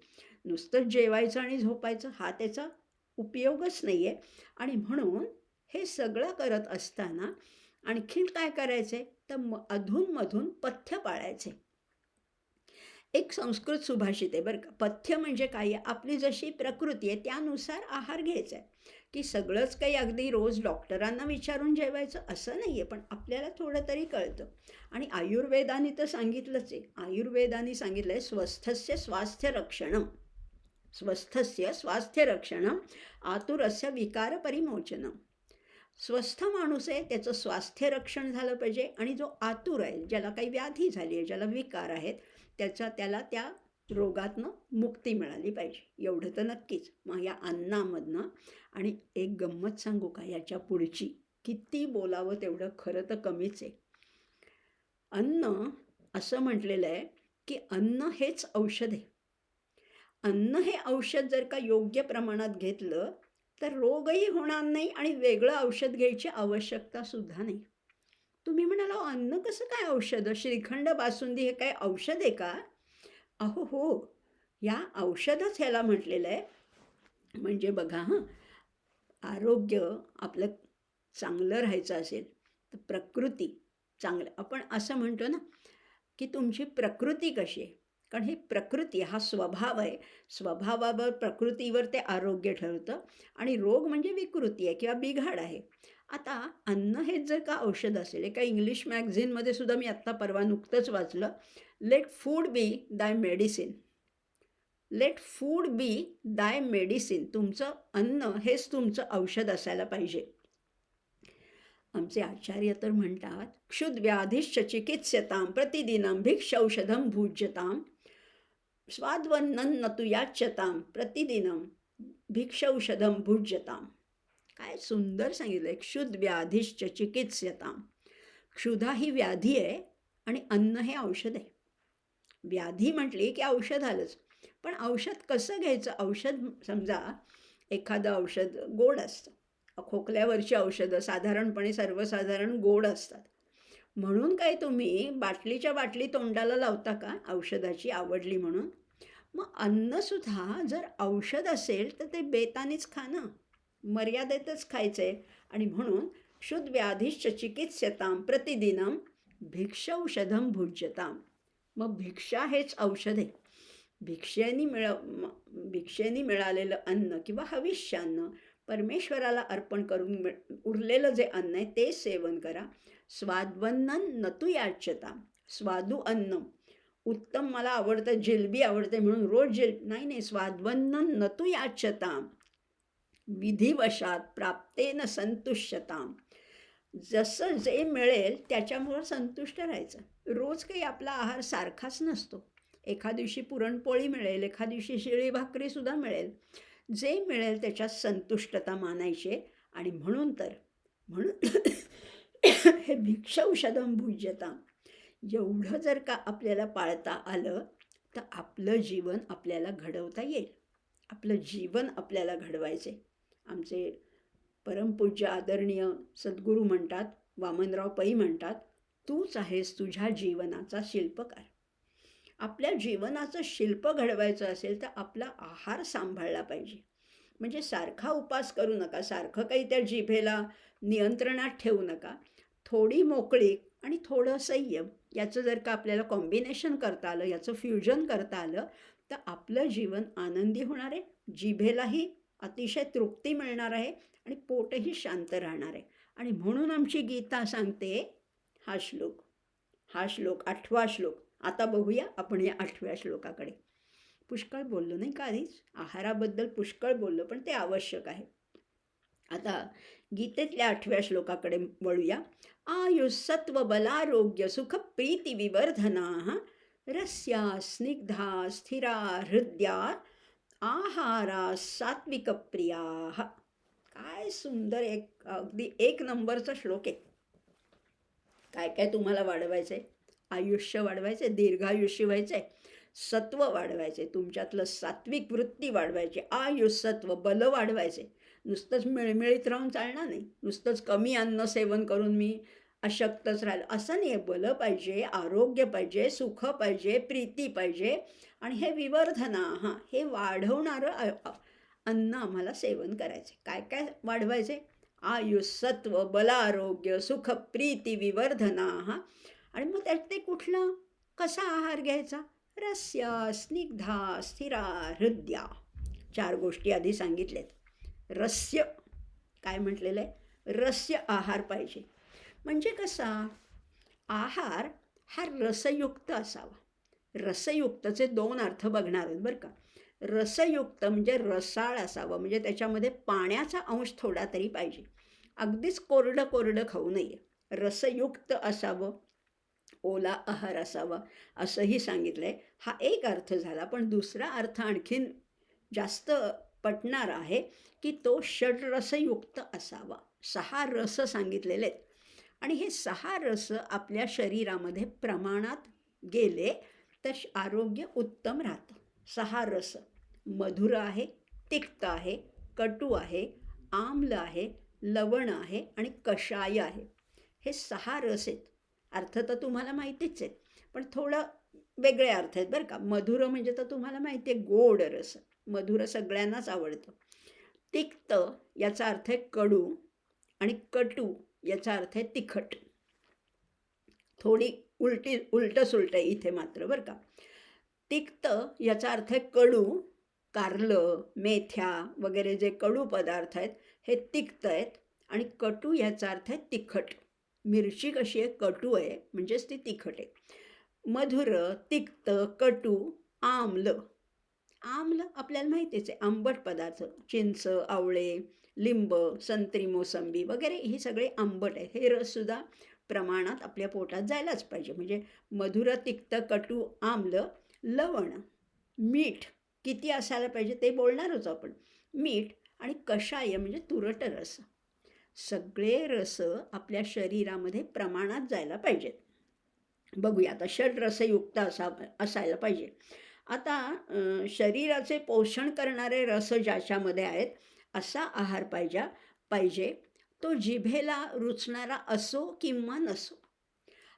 नुसतंच जेवायचं आणि झोपायचं हा त्याचा उपयोगच नाही आहे. आणि म्हणून हे सगळं करत असताना आणखीन काय करायचे तर अधूनमधून पथ्य पाळायचे. एक संस्कृत सुभाषित आहे बरं का. पथ्य म्हणजे काय आहे? आपली जशी प्रकृती आहे त्यानुसार आहार घ्यायचा आहे. की सगळंच काही अगदी रोज डॉक्टरांना विचारून जेवायचं असं नाही आहे, पण आपल्याला थोडं तरी कळतं. आणि आयुर्वेदाने तर सांगितलंच आहे. आयुर्वेदाने सांगितलं आहे स्वस्थस्य स्वास्थ्य रक्षणम, स्वस्थस्य स्वास्थ्य रक्षणम आतुरस्य विकार परिमोचनम. स्वस्थ माणूस आहे त्याचं स्वास्थ्य रक्षण झालं पाहिजे, आणि जो आतुर आहे, ज्याला काही व्याधी झाली आहे, ज्याला विकार आहेत, त्याला त्या रोगातनं मुक्ती मिळाली पाहिजे. एवढं तर नक्कीच. मग या अन्नामधनं, आणि एक गंमत सांगू का याच्या पुढची, किती बोलावं तेवढं खरं तर कमीच आहे. अन्न असं म्हटलेलं आहे की अन्न हेच औषध आहे. अन्न हे औषध जर का योग्य प्रमाणात घेतलं तर रोगही होणार नाही आणि वेगळं औषध घ्यायची आवश्यकता सुद्धा नाही. तुम्ही म्हणाला अन्न कसं काय औषध? श्रीखंड बासुंदी हे काय औषध आहे का? अहो हो, या औषधच ह्याला म्हटलेलं आहे. म्हणजे बघा आरोग्य आपलं चांगलं राहायचं असेल तर प्रकृती चांगलं, आपण असं म्हणतो ना की तुमची प्रकृती कशी आहे, कारण ही प्रकृती हा स्वभाव आहे. स्वभावावर प्रकृतीवर ते आरोग्य ठरतं, आणि रोग म्हणजे विकृती आहे किंवा बिघाड आहे. आता अन्न हेच जर का औषध असेल, एका इंग्लिश मॅगझिनमध्ये सुद्धा मी आत्ता परवा नुकतंच वाचलं, लेट फूड बी दाय मेडिसिन. लेट फूड बी दाय मेडिसिन. तुमचं अन्न हेच तुमचं औषध असायला पाहिजे. आमचे आचार्य तर म्हणतात क्षुद्व्याधिश्च चिकित्स्यतां प्रतिदिनं भिक्षौषधं भुज्यतां स्वाद्वन्नं न तु याच्यतां प्रतिदिनं भिक्षौषधं भुज्यतां. काय सुंदर सांगितलंय. क्षुद्व्याधिश्च चिकित्स्यतां. क्षुधा ही व्याधी आहे आणि अन्न हे औषध आहे. व्याधी म्हटली की औषध आलंच, पण औषध कसं घ्यायचं? औषध समजा एखादं औषध गोड असतं, खोकल्यावरची औषधं साधारणपणे सर्वसाधारण गोड असतात. म्हणून काय तुम्ही बाटलीच्या बाटली तोंडाला लावता का औषधाची आवडली म्हणून? मग अन्नसुद्धा जर औषध असेल तर ते बेतानीच खाणं, मर्यादेतच खायचं आहे. आणि म्हणून क्षुद्व्याधिश्च चिकित्स्यतां प्रतिदिनं भिक्षौषधं भुज्यतां. मग भिक्षा हेच औषध आहे. भिक्षेनी मिळालेलं अन्न किंवा हविष्यान्न परमेश्वराला अर्पण करून उरलेलं जे अन्न आहे ते सेवन करा. स्वाद्वन्नं न तु याच्यतां. स्वादू अन्न, उत्तम मला आवडतं, जिलबी आवडते म्हणून रोज नाही नाही, स्वाद्वन्न न तू याच्यताम विधिवशात प्राप्तेन संतुष्यताम. जसं जे मिळेल त्याच्यामुळं संतुष्ट राहायचं. रोज काही आपला आहार सारखाच नसतो. एका दिवशी पुरणपोळी मिळेल, एका दिवशी शिळी भाकरीसुद्धा मिळेल. जे मिळेल त्याच्यात संतुष्टता मानायची. आणि म्हणून हे भिक्षौषधम भुज्यता. एवढं जर का आपल्याला पाळता आलं तर आपलं जीवन आपल्याला घडवता येईल. आपलं जीवन आपल्याला घडवायचे. आमचे परमपूज्य आदरणीय सद्गुरू म्हणतात, वामनराव पै म्हणतात, तूच आहेस तुझ्या जीवनाचा शिल्पकार. आपल्या जीवनाचं शिल्प घडवायचं असेल तर आपला आहार सांभाळला पाहिजे. म्हणजे सारखा उपास करू नका, सारखं काही त्या जिभेला नियंत्रणात ठेवू नका. थोडी मोकळीक आणि थोडं संयम याचं जर का आपल्याला कॉम्बिनेशन करता आलं, याचं फ्युजन करता आलं तर आपलं जीवन आनंदी होणार आहे. जिभेलाही अतिशय तृप्ती मिळणार आहे आणि पोटही शांत राहणार आहे. आणि म्हणून आमची गीता सांगते हा श्लोक 8वा श्लोक. आता बघूया आपण या 8व्या श्लोकाकडे. पुष्कळ बोललो नाही का आधीच, आहाराबद्दल पुष्कळ बोललो, पण ते आवश्यक आहे. आता गीतेतल्या 8व्या श्लोकाकडे वळूया. आयुस्सत्व बलारोग्य सुख प्रीती विवर्धना रस्या स्निग्धा स्थिरा हृद्या आहारा सात्विक प्रिया. काय सुंदर, अगदी एक नंबरचा श्लोक आहे. काय काय तुम्हाला वाढवायचं आहे? आयुष्य वाढवायचं आहे, दीर्घायुष्य व्हायचं आहे, सत्व वाढवायचे, तुमच्यातलं सात्विक वृत्ती वाढवायची, आयुष्यत्व बल वाढवायचे. नुसतंच मिळमिळीत राहून चालणार नाही, नुसतंच कमी अन्न सेवन करून मी अशक्तच राहिलं असं नाही. बल पाहिजे, आरोग्य पाहिजे, सुख पाहिजे, प्रीती पाहिजे. आणि हे विवर्धना, हे वाढवणारं अन्न आम्हाला सेवन करायचे. काय काय वाढवायचे? आयुष्यत्व बलारोग्य सुख प्रीती विवर्धना. आणि मग त्यात ते कुठला कसा आहार घ्यायचा? रस्य स्निग्धा स्थिरा हृद्या. 4 गोष्टी आधी सांगितल्यात. रस्य काय म्हटलेलं आहे? रस्य आहार पाहिजे. म्हणजे कसा आहार हा रसयुक्त असावा. रसयुक्तचे 2 अर्थ बघणार आहोत बरं का. रसयुक्त म्हणजे रसाळ असावं, म्हणजे त्याच्यामध्ये पाण्याचा अंश थोडा तरी पाहिजे. अगदीच कोरडं कोरडं खाऊ नये. रसयुक्त असावं, ओला आहार असावा असंही सांगितलं आहे. हा एक अर्थ झाला. पण दुसरा अर्थ आणखीन जास्त पटणार आहे की तो षड्रसयुक्त असावा. 6 रस सांगितलेले आहेत. आणि हे 6 रस आपल्या शरीरामध्ये प्रमाणात गेले तर आरोग्य उत्तम राहतं. 6 रस मधुर आहे, तिक्त आहे, कटू आहे, आम्ल आहे, लवण आहे आणि कषाय आहे. हे 6 रस आहेत. अर्थ तर तुम्हाला माहितीच आहेत, पण थोडं वेगळे अर्थ आहेत बरं का. मधुर म्हणजे तर तुम्हाला माहिती आहे, गोड रस. मधुर सगळ्यांनाच आवडतं. तिक्त याचा अर्थ आहे कडू आणि कटू याचा अर्थ आहे तिखट. थोडी उलटं सुलटं आहे इथे मात्र बरं का. तिक्त याचा अर्थ आहे कडू. कारलं, मेथ्या वगैरे जे कडू पदार्थ आहेत हे तिक्त आहेत. आणि कटू याचा अर्थ आहे तिखट. मिरची कशी आहे? कटू आहे, म्हणजेच ती तिखट आहे. मधुर, तिक्त, कटू, आम्ल. आम्ल आपल्याला माहितीच आहे, आंबट पदार्थ. चिंच, आवळे, लिंब, संत्री, मोसंबी वगैरे ही सगळे आंबट आहे. हे रससुद्धा प्रमाणात आपल्या पोटात जायलाच पाहिजे. म्हणजे मधुर, तिक्त, कटू, आम्ल, लवण, मीठ किती असायला पाहिजे ते बोलणारच आपण. मीठ आणि कषाय म्हणजे तुरट रस. सगळे रस आपल्या शरीरामध्ये प्रमाणात जायला पाहिजेत. बघूया आता. षड्रसयुक्त असायला पाहिजे. आता शरीराचे पोषण करणारे रस ज्याच्यामध्ये आहेत असा आहार पाहिजे. तो जिभेला रुचणारा असो किंवा नसो.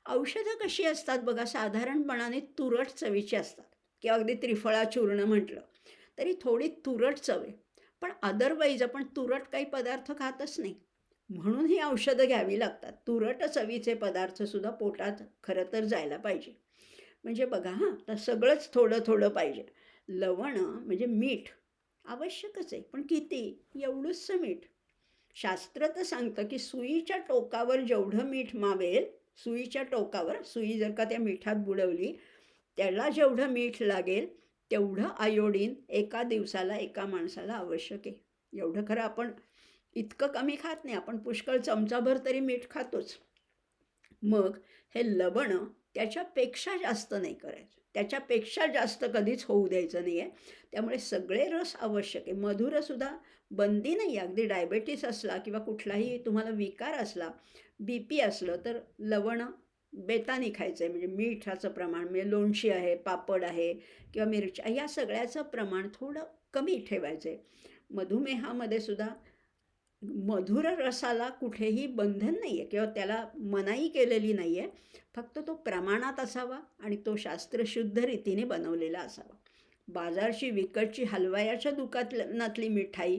औषधं कशी असतात बघा, साधारणपणाने तुरट चवीची असतात. किंवा अगदी त्रिफळा चूर्ण म्हटलं तरी थोडी तुरट चव आहे. पण अदरवाईज आपण तुरट काही पदार्थ खातच नाही, म्हणून ही औषधं घ्यावी लागतात. तुरट चवीचे पदार्थसुद्धा पोटात खरं तर जायला पाहिजे. म्हणजे बघा तर सगळंच थोडं थोडं पाहिजे. लवण म्हणजे मीठ आवश्यकच आहे, पण किती? एवढंसं मीठ. शास्त्र तर सांगतं की सुईच्या टोकावर जेवढं मीठ मावेल, सुईच्या टोकावर, सुई जर का त्या मिठात बुडवली त्याला जेवढं मीठ लागेल तेवढं आयोडीन एका दिवसाला एका माणसाला आवश्यक आहे. एवढं खरं आपण इतकं कमी खात नाही, आपण पुष्कळ चमचाभर तरी मीठ खातोच. मग हे लवणं त्याच्यापेक्षा जास्त नाही करायचं, त्याच्यापेक्षा जास्त कधीच होऊ द्यायचं नाही आहे. त्यामुळे सगळे रस आवश्यक आहे. मधुरसुद्धा बंदी नाही आहे. अगदी डायबेटीस असला किंवा कुठलाही तुम्हाला विकार असला, बी पी असलं, तर लवणं बेताने खायचं आहे. म्हणजे मिठाचं प्रमाण, म्हणजे लोणची आहे, पापड आहे किंवा मिरच्या, या सगळ्याचं प्रमाण थोडं कमी ठेवायचं आहे. मधुमेहामध्ये सुद्धा मधुर रसाला कुठेही बंधन नाही आहे किंवा त्याला मनाई केलेली नाही आहे. फक्त तो प्रमाणात असावा आणि तो शास्त्रशुद्ध रीतीने बनवलेला असावा. बाजारची विकतची हलवायाच्या दुकानातली मिठाई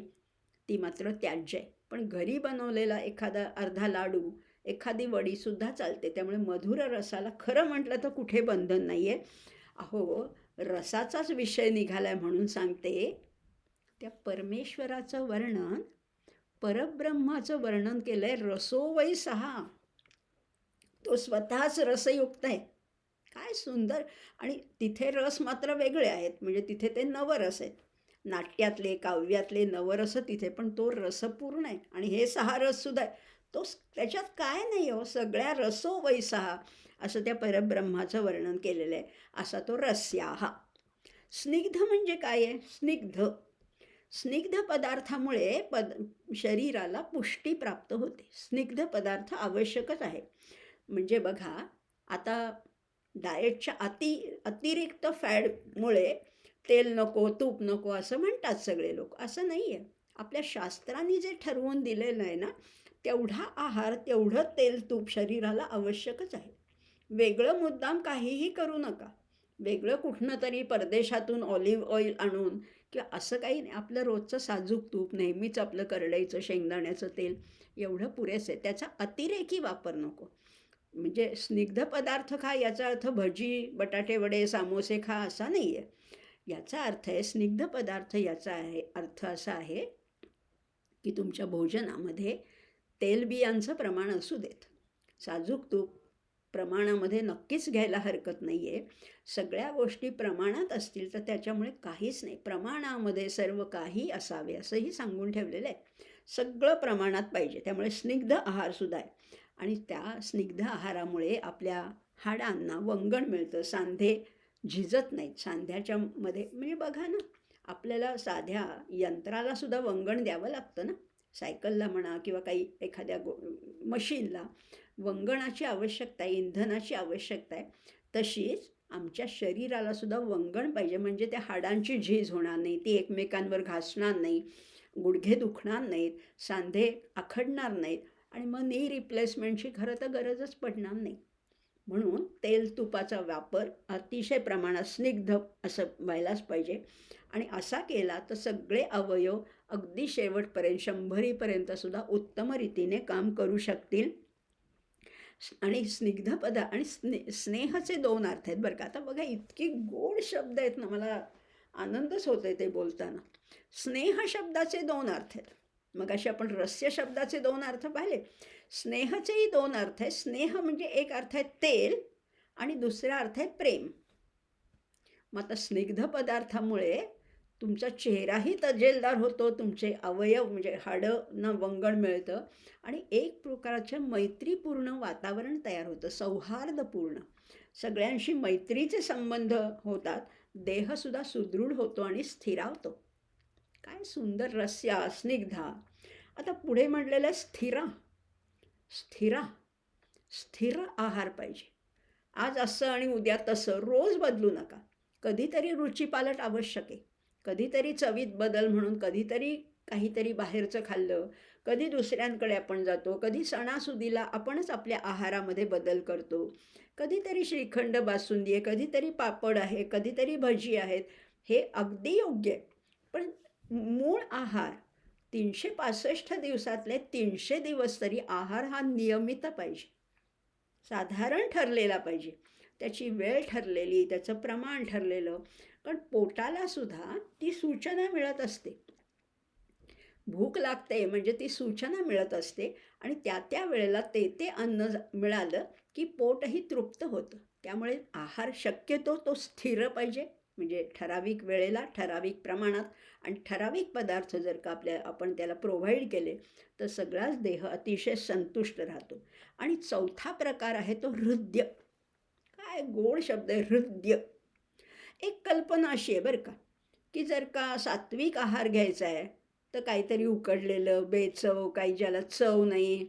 ती मात्र त्याज्य आहे. पण घरी बनवलेला एखादा अर्धा लाडू, एखादी वडीसुद्धा चालते. त्यामुळे मधुर रसाला खरं म्हटलं तर कुठे बंधन नाही आहे. अहो, रसाचाच विषय निघाला आहे म्हणून सांगते, त्या परमेश्वराचं वर्णन, परब्रह्माचं वर्णन केलं आहे रसो वै सहा. तो स्वतःच रसयुक्त आहे. काय सुंदर! आणि तिथे रस मात्र वेगळे आहेत, म्हणजे तिथे ते नवरस आहेत. नाट्यातले, काव्यातले नवरस तिथे, पण तो रसपूर्ण आहे. आणि हे 6 रससुद्धा आहे. तो त्याच्यात काय नाही हो, सगळ्या रसो वै सहा असं त्या परब्रह्माचं वर्णन केलेलं आहे. असा तो रस्याहा. स्निग्ध म्हणजे काय आहे? स्निग्ध पदार्थामुळे शरीराला पुष्टी प्राप्त होते. स्निग्ध पदार्थ आवश्यकच आहे. म्हणजे बघा, आता डाएटच्या अतिरिक्त फॅटमुळे तेल नको, तूप नको असं म्हणतात सगळे लोक. असं नाही आहे. आपल्या शास्त्रांनी जे ठरवून दिलेलं आहे ना, तेवढा आहार, तेवढं तेल तूप शरीराला आवश्यकच आहे. वेगळं मुद्दाम काहीही करू नका. वेगळं कुठनं तरी परदेशातून ऑलिव्ह ऑइल आणून किंवा असं काही नाही. आपलं रोजचं साजूक तूप, नेहमीच आपलं करडईचं शेंगदाण्याचं तेल एवढं पुरेसं आहे. त्याचा अतिरेकी वापर नको. म्हणजे स्निग्ध पदार्थ खा याचा अर्थ भजी, बटाटे वडे, सामोसे खा असा नाही आहे. याचा अर्थ आहे, स्निग्ध पदार्थ याचा अर्थ असा आहे की तुमच्या भोजनामध्ये तेलबियांचं प्रमाण असू देत. साजूक तूप प्रमाणामध्ये नक्कीच घ्यायला हरकत नाही आहे. सगळ्या गोष्टी प्रमाणात असतील तर त्याच्यामुळे काहीच नाही. प्रमाणामध्ये सर्व काही असावे असंही सांगून ठेवलेलं आहे. सगळं प्रमाणात पाहिजे. त्यामुळे स्निग्ध आहारसुद्धा आहे. आणि त्या स्निग्ध आहारामुळे आपल्या हाडांना वंगण मिळतं. सांधे झिजत नाहीत. सांध्याच्या मध्ये म्हणजे बघा ना, आपल्याला साध्या यंत्रालासुद्धा वंगण द्यावं लागतं ना. सायकलला म्हणा किंवा काही एखाद्या मशीनला वंगणाची आवश्यकता आहे, इंधनाची आवश्यकता आहे. तशीच आमच्या शरीरालासुद्धा वंगण पाहिजे. म्हणजे त्या हाडांची झीज होणार नाही, ती एकमेकांवर घासणार नाही, गुडघे दुखणार नाहीत, सांधे आखडणार नाहीत आणि मग नी रिप्लेसमेंटची खरं तर गरजच पडणार नाही. म्हणून तेल तुपाचा वापर अतिशय प्रमाणात स्निग्ध असं व्हायलाच पाहिजे. आणि असा केला तर सगळे अवयव अगदी शेवटपर्यंत 100रीपर्यंतसुद्धा उत्तम रीतीने काम करू शकतील. आणि स्निग्ध पदार्थ आणि स्नेहाचे 2 अर्थ आहेत बरं का. आता बघा, इतकी गोड शब्द आहेत ना, मला आनंदच होतो आहे ते बोलताना. स्नेह शब्दाचे 2 अर्थ आहेत. मग असे आपण रस्य शब्दाचे 2 अर्थ पाहिले. स्नेहाचेही 2 अर्थ आहेत. स्नेह म्हणजे एक अर्थ आहे तेल आणि दुसरा अर्थ आहे प्रेम. मग आता स्निग्ध पदार्थामुळे तुमचा चेहराही तजेलदार होतो, तुमचे अवयव म्हणजे हाडं वंगण मिळतं आणि एक प्रकारचं मैत्रीपूर्ण वातावरण तयार होतं, सौहार्दपूर्ण. सगळ्यांशी मैत्रीचे संबंध होतात. देहसुद्धा सुदृढ होतो आणि स्थिरावतो. काय सुंदर! रस्या, स्निग्धा. आता पुढे म्हटलेलं स्थिरा. स्थिर आहार पाहिजे. आज असं आणि उद्या तसं रोज बदलू नका. कधीतरी रुचीपालट आवश्यक आहे. कधीतरी चवीत बदल म्हणून कधीतरी काहीतरी बाहेरचं खाल्लं, कधी दुसऱ्यांकडे आपण जातो, कधी सणासुदीला आपणच आपल्या आहारामध्ये बदल करतो. कधीतरी श्रीखंड बासुंदी आहे, कधीतरी पापड आहे, कधीतरी भजी आहेत. हे अगदी योग्य आहे. पण मूळ आहार 365 दिवसातले 300 दिवस तरी आहार हा नियमित पाहिजे, साधारण ठरलेला पाहिजे. त्याची वेळ ठरलेली, त्याचं प्रमाण ठरलेलं. पण पोटालासुद्धा ती सूचना मिळत असते. भूक लागते म्हणजे ती सूचना मिळत असते आणि त्या वेळेला ते अन्न मिळालं की पोटही तृप्त होतं. त्यामुळे आहार शक्यतो तो स्थिर पाहिजे, म्हणजे ठराविक वेळेला ठराविक प्रमाणात आणि ठराविक पदार्थ जर का आपण त्याला प्रोव्हाइड केले तर सगळाच देह अतिशय संतुष्ट राहतो. आणि चौथा प्रकार आहे तो हृद्य. काय गोड शब्द आहे हृद्य. एक कल्पना अशी आहे बरं का, की जर का सात्विक आहार घ्यायचा आहे तर काहीतरी उकडलेलं बेचव, काही ज्याला चव नाही,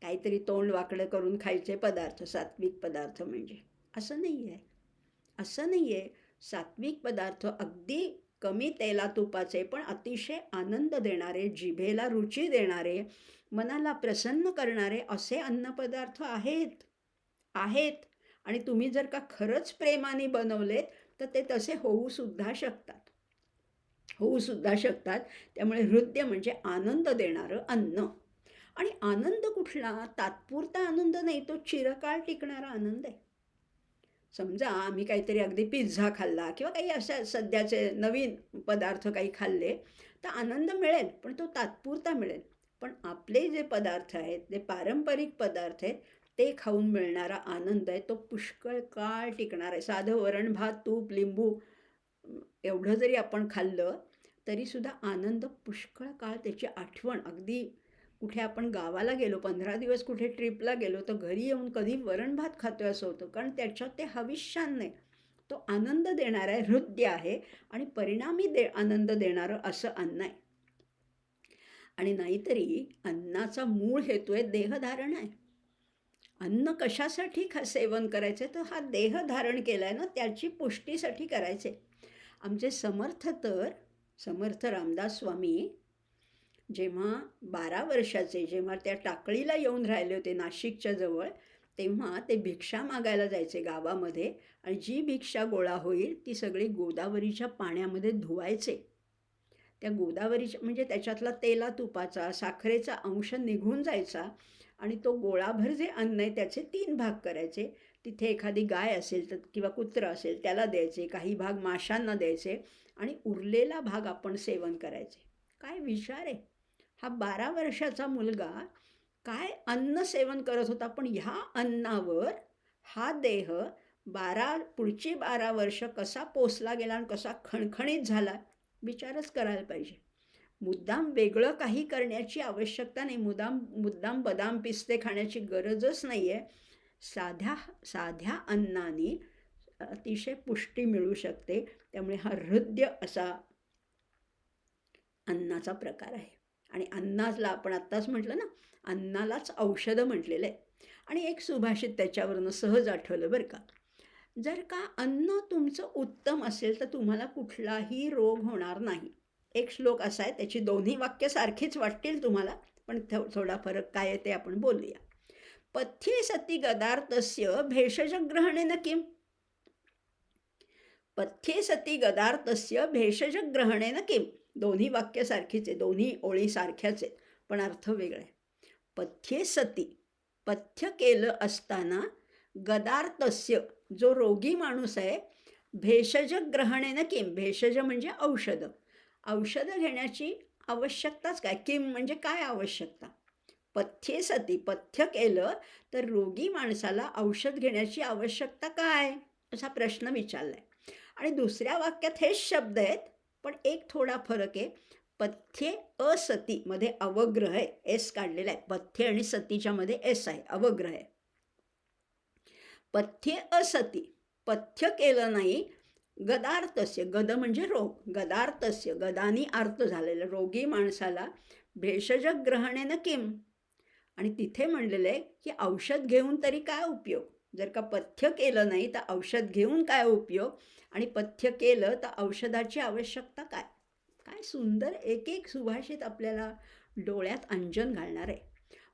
काहीतरी तोंड वाकडं करून खायचे पदार्थ सात्विक पदार्थ म्हणजे. असं नाही आहे. असं नाही आहे. सात्विक पदार्थ अगदी कमी तेला तुपाचे पण अतिशय आनंद देणारे, जिभेला रुची देणारे, मनाला प्रसन्न करणारे असे अन्नपदार्थ आहेत आहेत. आणि तुम्ही जर का खरंच प्रेमाने बनवलेत तर ते तसे होऊसुद्धा शकतात. होऊसुद्धा शकतात. त्यामुळे हृदय म्हणजे आनंद देणारं अन्न. आणि आनंद कुठला? तात्पुरता आनंद नाही, तो चिरकाळ टिकणारा आनंद आहे. समजा आम्ही काहीतरी अगदी पिझ्झा खाल्ला किंवा काही अशा सध्याचे नवीन पदार्थ काही खाल्ले तर आनंद मिळेल, पण तो तात्पुरता मिळेल. पण आपले जे पदार्थ आहेत, जे पारंपरिक पदार्थ आहेत, ते खाऊन मिळणारा आनंद आहे तो पुष्कळ काळ टिकणार आहे. साधं वरण भात तूप लिंबू एवढं जरी आपण खाल्लं तरीसुद्धा आनंद पुष्कळ काळ, त्याची आठवण अगदी कुठे आपण गावाला गेलो 15 दिवस कुठे ट्रिपला गेलो तर घरी येऊन कधी वरण भात खातोय असं होतं, कारण त्याच्यात ते हविष्यान्न आहे. तो आनंद देणारा आहे, हृदय आहे आणि परिणामी आनंद देणारं असं अन्न आहे. आणि नाहीतरी अन्नाचा मूळ हेतू आहे देहधारण आहे. अन्न कशासाठी सेवन करायचं तर हा देह धारण केला आहे ना, त्याची पुष्टीसाठी करायचे. आमचे समर्थ रामदास स्वामी जेव्हा 12 वर्षाचे, जेव्हा त्या टाकळीला येऊन राहिले होते नाशिकच्या जवळ, तेव्हा ते भिक्षा मागायला जायचे गावामध्ये आणि जी भिक्षा गोळा होईल ती सगळी गोदावरीच्या पाण्यामध्ये धुवायचे. त्या गोदावरीच्या म्हणजे त्याच्यातला तेला तुपाचा साखरेचा अंश निघून जायचा आणि तो गोळाभर जे अन्न आहे त्याचे 3 भाग करायचे. तिथे एखादी गाय असेल तर किंवा कुत्रं असेल त्याला द्यायचे, काही भाग माशांना द्यायचे आणि उरलेला भाग आपण सेवन करायचे. काय विचार आहे! हा 12 वर्षाचा मुलगा काय अन्न सेवन करत होता, पण ह्या अन्नावर हा देह पुढची 12 वर्ष कसा पोसला गेला आणि कसा खणखणीत झाला, विचारच करायला पाहिजे. मुद्दाम वेगळं काही करण्याची आवश्यकता नाही, मुद्दाम बदाम पिस्ते खाण्याची गरजच नाही आहे. साध्या अन्नाने अतिशय पुष्टी मिळू शकते. त्यामुळे हा हृदय असा अन्नाचा प्रकार आहे. आणि अन्नाला आपण आत्ताच म्हटलं ना, अन्नालाच औषधं म्हटलेलं आहे. आणि एक सुभाषित त्याच्यावरनं सहज आठवलं बरं का, जर का अन्न तुमचं उत्तम असेल तर तुम्हाला कुठलाही रोग होणार नाही. एक श्लोक असा आहे, त्याची दोन्ही वाक्य सारखीच वाटतील तुम्हाला, पण थोडा फरक काय आहे ते आपण बोलूया. पथ्ये सती गदार्थस्य भेषजग्रहणेन किम. पथ्ये सती गदार्थस्य भेषजग्रहणेन किम. दोन्ही वाक्य सारखीच आहे, दोन्ही ओळी सारख्याच आहेत, पण अर्थ वेगळा आहे. पथ्ये सती, पथ्य केलं असताना, गदार्थस्य जो रोगी माणूस आहे, भेषजग्रहणेन किम. भेषज म्हणजे औषधं. औषधं घेण्याची आवश्यकताच काय, किम म्हणजे काय आवश्यकता. पथ्ये सती, पथ्य केलं तर रोगी माणसाला औषध घेण्याची आवश्यकता काय, असा प्रश्न विचारलाय. आणि दुसऱ्या वाक्यात हेच शब्द आहेत, पण एक थोडा फरक आहे. पथ्ये असती मध्ये अवग्रह आहे, एस काढलेला आहे. पथ्य आणि सतीच्या मध्ये एस आहे, अवग्रह आहे. पथ्ये असती, पथ्य केलं नाही, गदार्थस्य, गद म्हणजे रोग, गदार्थस्य गदानी अर्थ झालेलं रोगी माणसाला भेषजग्रहणेन किम. आणि तिथे म्हणलेलं आहे की औषध घेऊन तरी काय उपयोग. जर का पथ्य केलं नाही तर औषध घेऊन काय उपयोग, आणि पथ्य केलं तर औषधाची आवश्यकता काय. काय सुंदर एक एक सुभाषित आपल्याला डोळ्यात अंजन घालणार आहे.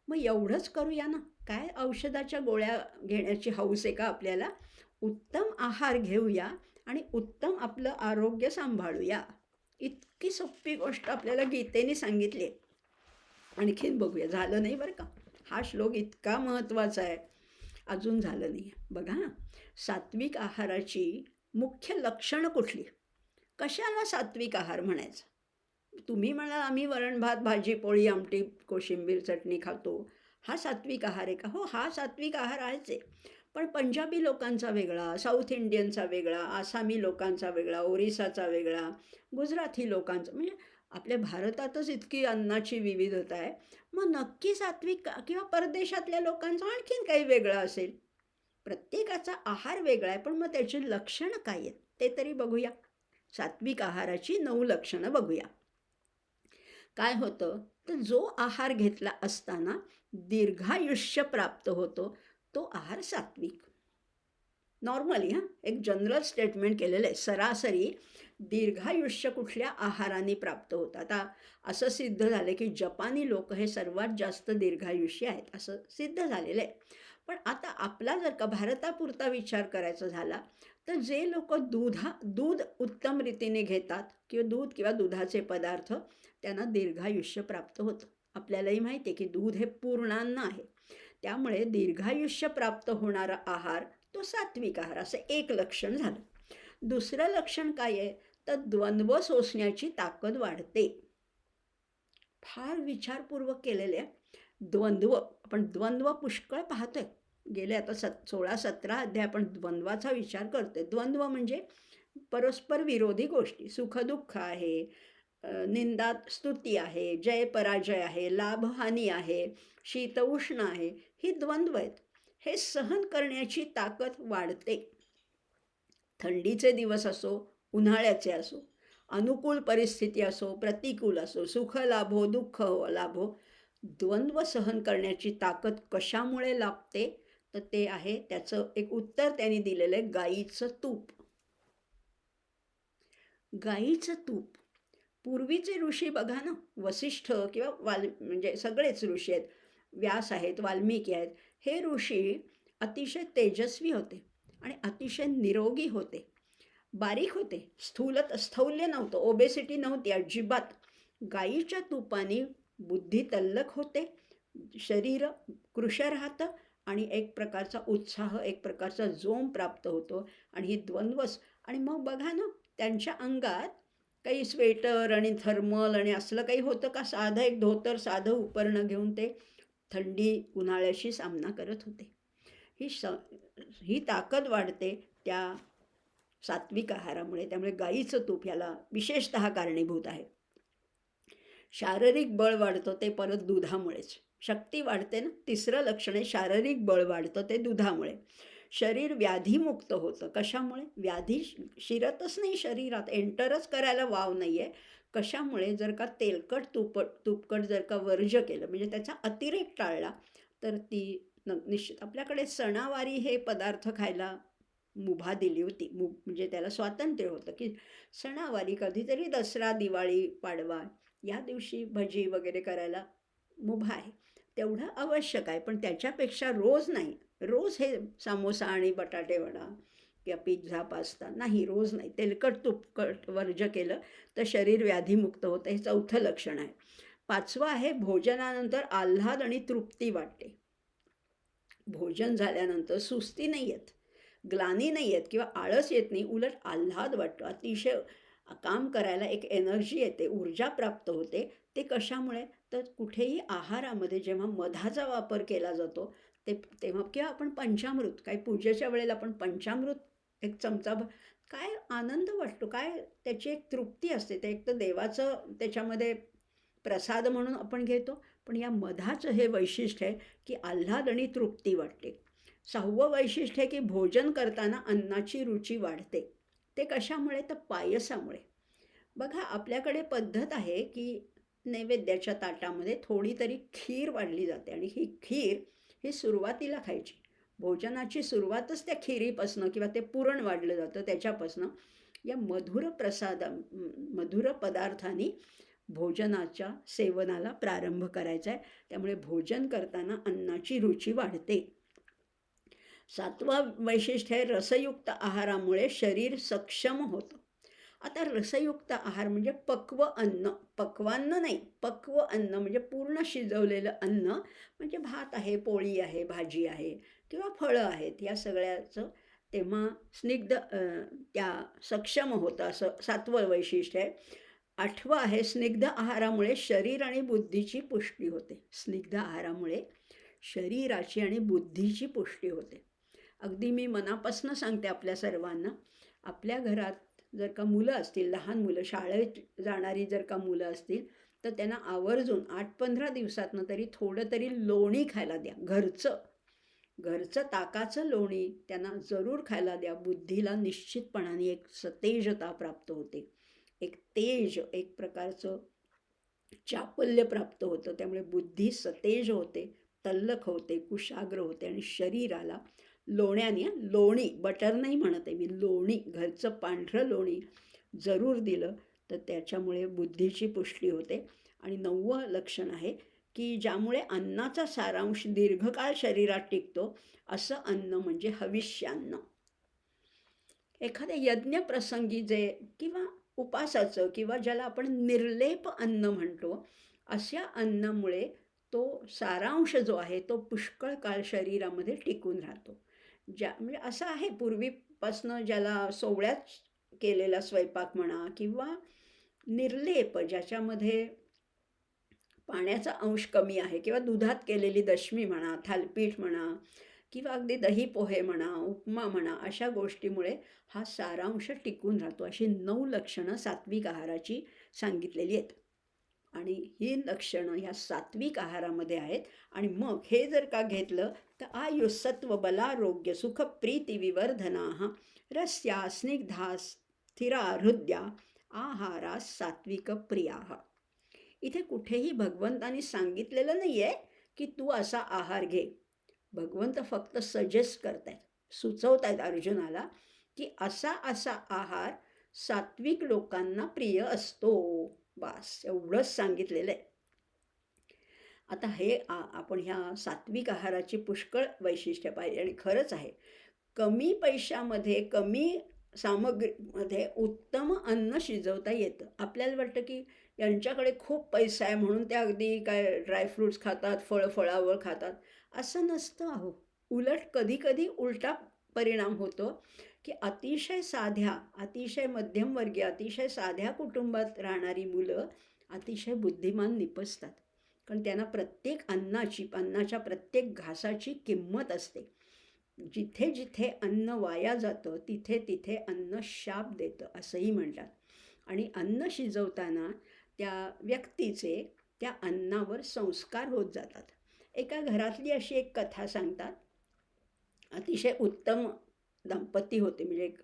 मग एवढंच करूया ना, काय औषधाच्या गोळ्या घेण्याची हौस आहे का आपल्याला. उत्तम आहार घेऊया आणि उत्तम आपलं आरोग्य सांभाळूया. इतकी सोपी गोष्ट आपल्याला गीतेने सांगितली आहे. आणखीन बघूया, झालं नाही बरं का, हा श्लोक इतका महत्त्वाचा आहे, अजून झालं नाही. बघा ना, सात्विक आहाराची मुख्य लक्षणं कुठली, कशाला सात्विक आहार म्हणायचं. तुम्ही म्हणाल आम्ही वरण भात भाजी पोळी आमटी कोशिंबीर चटणी खातो, हा सात्विक आहार आहे का. हो, हा सात्विक आहार आहेच आहे, पण पंजाबी लोकांचा वेगळा, साऊथ इंडियनचा वेगळा, आसामी लोकांचा वेगळा, ओरिसाचा वेगळा, गुजराती लोकांचा, म्हणजे आपल्या भारतातच इतकी अन्नाची विविधता आहे. मग नक्की सात्विक किंवा परदेशातल्या लोकांचं आणखीन काही वेगळं असेल. प्रत्येकाचा आहार वेगळा आहे, पण मग त्याची लक्षणं काय आहेत ते तरी बघूया. सात्विक आहाराची 9 लक्षणं बघूया. काय होतं तर जो आहार घेतला असताना दीर्घायुष्य प्राप्त होतो तो आहार सात्विक. नॉर्मली एक जनरल स्टेटमेंट केलेलं आहे. सरासरी दीर्घायुष्य कुठल्या आहाराने प्राप्त होतं. आता असं सिद्ध झालं की जपानी लोक हे सर्वात जास्त दीर्घायुष्य आहेत असं सिद्ध झालेलं आहे. पण आता आपला जर का भारतापुरता विचार करायचा झाला तर जे लोक दूध उत्तम रीतीने घेतात किंवा दूध किंवा दुधाचे पदार्थ त्यांना दीर्घायुष्य प्राप्त होतं. आपल्यालाही माहिती आहे की दूध हे पूर्णान्न आहे. त्यामुळे दीर्घायुष्य प्राप्त होणारा आहार तो सात्विक आहार, असं एक लक्षण झालं. दुसरं लक्षण काय आहे तर द्वंद्व सोसण्याची ताकद वाढते. फार विचारपूर्वक केलेले द्वंद्व, आपण द्वंद्व पुष्कळ पाहतोय. गेले आता 16-17 अध्याय आपण द्वंद्वाचा विचार करतोय. द्वंद्व म्हणजे परस्पर विरोधी गोष्टी. सुखदुःख आहे, निंदा स्तुती आहे, जय पराजय आहे, लाभहानी आहे, शीत उष्ण आहे, ही द्वंद्व आहेत. हे सहन करण्याची ताकद वाढते. थंडीचे दिवस असो, उन्हाळ्याचे असो, अनुकूल परिस्थिती असो, प्रतिकूल असो, सुख लाभो दुःख लाभो, द्वंद्व सहन करण्याची ताकद कशामुळे लाभते तर ते आहे, त्याचं एक उत्तर त्यांनी दिलेलं आहे, गाईचं तूप. गाईचं तूप. पूर्वीचे ऋषी बघा ना, वसिष्ठ किंवा म्हणजे सगळेच ऋषी आहेत, व्यास आहेत, वाल्मिकी आहेत, हे ऋषी अतिशय तेजस्वी होते आणि अतिशय निरोगी होते, बारीक होते, स्थौल्य नव्हतं, ओबेसिटी नव्हती अजिबात. गाईच्या तुपाने बुद्धी तल्लख होते, शरीर कृश राहतं आणि एक प्रकारचा उत्साह, एक प्रकारचा जोम प्राप्त होतो. आणि ही द्वंद्वस, आणि मग बघा ना त्यांच्या अंगात काही स्वेटर आणि थर्मल आणि असलं काही होतं का? साधं एक धोतर, साधं उपरणं घेऊन ते थंडी उन्हाळ्याशी सामना करत होते. ही ताकद वाढते त्या सात्विक आहारामुळे. त्यामुळे गाईचं तूप ह्याला विशेषतः कारणीभूत आहे. शारीरिक बळ वाढतं ते परत दुधामुळेच. शक्ती वाढते ना, तिसरं लक्षण आहे शारीरिक बळ वाढतं ते दुधामुळे. शरीर व्याधीमुक्त होतं. कशामुळे? व्याधी शिरतच नाही शरीरात, एंटरच करायला वाव नाही आहे. कशामुळे? जर का तेलकट तुपकट जर का वर्ज्य केलं, म्हणजे त्याचा अतिरेक टाळला, तर ती निश्चित. आपल्याकडे सणावारी हे पदार्थ खायला मुभा दिली होती. म्हणजे त्याला स्वातंत्र्य होतं की सणावारी कधीतरी दसरा, दिवाळी, पाडवा या दिवशी भजी वगैरे करायला मुभा आहे, तेवढं आवश्यक आहे. पण त्याच्यापेक्षा रोज नाही. रोज हे समोसा आणि बटाटे वडा किंवा पिझ्झा पास्ता नाही, रोज नाही. तेलकट तुपकट वर्ज्य केलं तर शरीर व्याधीमुक्त होतं. हे चौथं लक्षण आहे. 5वं आहे भोजनानंतर आल्हाद आणि तृप्ती वाटते. भोजन झाल्यानंतर सुस्ती नाही येत, ग्लानी नाही येत किंवा आळस येत नाही, उलट आल्हाद वाटतो. अतिशय काम करायला एक एनर्जी येते, ऊर्जा प्राप्त होते. ते कशामुळे? तर कुठेही आहारामध्ये जेव्हा मधाचा वापर केला जातो तेव्हा, किंवा आपण पंचामृत, काही पूजेच्या वेळेला आपण पंचामृत एक चमचा काय आनंद वाटतो, काय त्याची एक तृप्ती असते. ते एक तर देवाचं त्याच्यामध्ये प्रसाद म्हणून आपण घेतो, पण या मधाचं हे वैशिष्ट्य आहे की आल्हाद आणि तृप्ती वाटते. 6वं वैशिष्ट्य आहे की भोजन करताना अन्नाची रुची वाढते. ते कशामुळे? तर पायसामुळे. बघा आपल्याकडे पद्धत आहे की नैवेद्याच्या ताटामध्ये थोडी तरी खीर वाढली जाते आणि ही खीर ही सुरुवातीला खायची. भोजनाची सुरुवातच त्या खिरीपासनं किंवा ते पुरण वाढलं जातं त्याच्यापासनं. या मधुर पदार्थांनी भोजनाच्या सेवनाला प्रारंभ करायचा आहे. त्यामुळे भोजन करताना अन्नाची रुची वाढते. 7वं वैशिष्ट्य आहे रसयुक्त आहारामुळे शरीर सक्षम होतं. आता रसयुक्त आहार म्हणजे पक्व अन्न, पक्वान्न नाही, पक्व अन्न म्हणजे पूर्ण शिजवलेलं अन्न, म्हणजे भात आहे, पोळी आहे, भाजी आहे किंवा फळं आहेत, या सगळ्याचं तेव्हा स्निग्ध त्या सक्षम होतं, असं 7वं वैशिष्ट्य आहे. 8वं आहे स्निग्ध आहारामुळे शरीर आणि बुद्धीची पुष्टी होते. स्निग्ध आहारामुळे शरीराची आणि बुद्धीची पुष्टी होते. अगदी मी मनापासून सांगते आपल्या सर्वांना, आपल्या घरात जर का मुलं असतील, लहान मुलं, शाळेत जाणारी जर का मुलं असतील, तर त्यांना आवर्जून 8-15 दिवसातनं तरी थोडं तरी लोणी खायला द्या. घरचं घरचं ताकाचं लोणी त्यांना जरूर खायला द्या. बुद्धीला निश्चितपणाने एक सतेजता प्राप्त होते. एक तेज, एक प्रकारचं चापल्य प्राप्त होतं. त्यामुळे बुद्धी सतेज होते, तल्लख होते, कुशाग्र होते आणि शरीराला लोण्याने, लोणी, बटर नाही म्हणत आहे मी, लोणी, घरचं पांढरं लोणी जरूर दिलं तर त्याच्यामुळे बुद्धीची पुष्टी होते. आणि 9वं लक्षण आहे की ज्यामुळे अन्नाचा सारांश दीर्घकाळ शरीरात टिकतो असं अन्न म्हणजे हविष्यान्न. एखाद्या यज्ञप्रसंगी जे किंवा उपासाचं किंवा ज्याला आपण निर्लेप अन्न म्हणतो, अशा अन्नामुळे तो सारांश जो आहे तो पुष्कळ काळ शरीरामध्ये टिकून राहतो. म्हणजे असं आहे पूर्वीपासनं ज्याला सोवळ्यात केलेला स्वयंपाक म्हणा किंवा निर्लेप ज्याच्यामध्ये पाण्याचा अंश कमी आहे किंवा दुधात केलेली दशमी म्हणा, थालीपीठ म्हणा किंवा अगदी दही पोहे म्हणा, उपमा म्हणा, अशा गोष्टीमुळे हा सारांश टिकून राहतो. अशी 9 लक्षणं सात्विक आहाराची सांगितलेली आहेत. आणि ही लक्षणं ह्या सात्विक आहारामध्ये आहेत. आणि मग हे जर का घेतलं तर आयु सत्व बलारोग्य सुख प्रीती विवर्धना रस्या स्निग्धा स्थिरा हृद्या आहारा सात्विक प्रिया. इथे कुठेही भगवंतानी सांगितलेलं नाही आहे की तू असा आहार घे. भगवंत फक्त सजेस्ट करतायत, सुचवतायत अर्जुनाला की असा असा आहार सात्विक लोकांना प्रिय असतो. बस एवढंच सांगितलेलं आहे. आता हे आपण ह्या सात्विक आहाराची पुष्कळ वैशिष्ट्य पाहिली आणि खरंच आहे, कमी पैशामध्ये, कमी सामग्रीमध्ये उत्तम अन्न शिजवता येतं. आपल्याला वाटतं की यांच्याकडे खूप पैसा आहे म्हणून ते अगदी काय ड्रायफ्रूट्स खातात, फळावळ खातात. असं नसतं अहो. उलट कधी-कधी उलटा परिणाम होतो की अतिशय साध्या, अतिशय मध्यमवर्गीय, अतिशय साध्या कुटुंबात राहणारी मुलं अतिशय बुद्धिमान निपजतात. कारण त्यांना प्रत्येक अन्नाच्या प्रत्येक घासाची किंमत असते. जिथे जिथे अन्न वाया जातं तिथे तिथे अन्न शाप देतं असंही म्हणतात. आणि अन्न शिजवताना त्या व्यक्तीचे त्या अन्नावर संस्कार होत जातात. एका घरातली अशी एक कथा सांगतात. अतिशय उत्तम दाम्पत्य होते, म्हणजे एक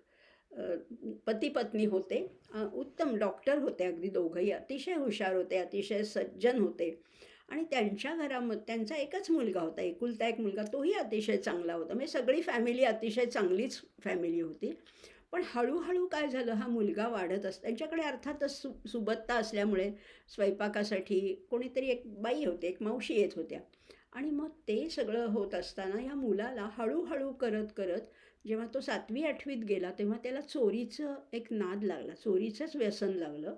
पती पत्नी होते. उत्तम डॉक्टर होते, अगदी दोघंही अतिशय हुशार होते, अतिशय सज्जन होते. आणि त्यांच्या घरामध्ये त्यांचा एकच मुलगा होता, एकुलता एक मुलगा, तोही अतिशय चांगला होता. म्हणजे सगळी फॅमिली अतिशय चांगलीच फॅमिली होती. पण हळूहळू काय झालं, हा मुलगा वाढत त्यांच्याकडे अर्थातच सुबत्ता असल्यामुळे स्वयंपाकासाठी कोणीतरी एक बाई होते, एक मावशी येत होत्या. आणि मग ते सगळं होत असताना या मुलाला हळूहळू करत करत जेव्हा तो 7वी-8वीत गेला तेव्हा त्याला चोरीचं एक नाद लागला, चोरीचंच व्यसन लागलं.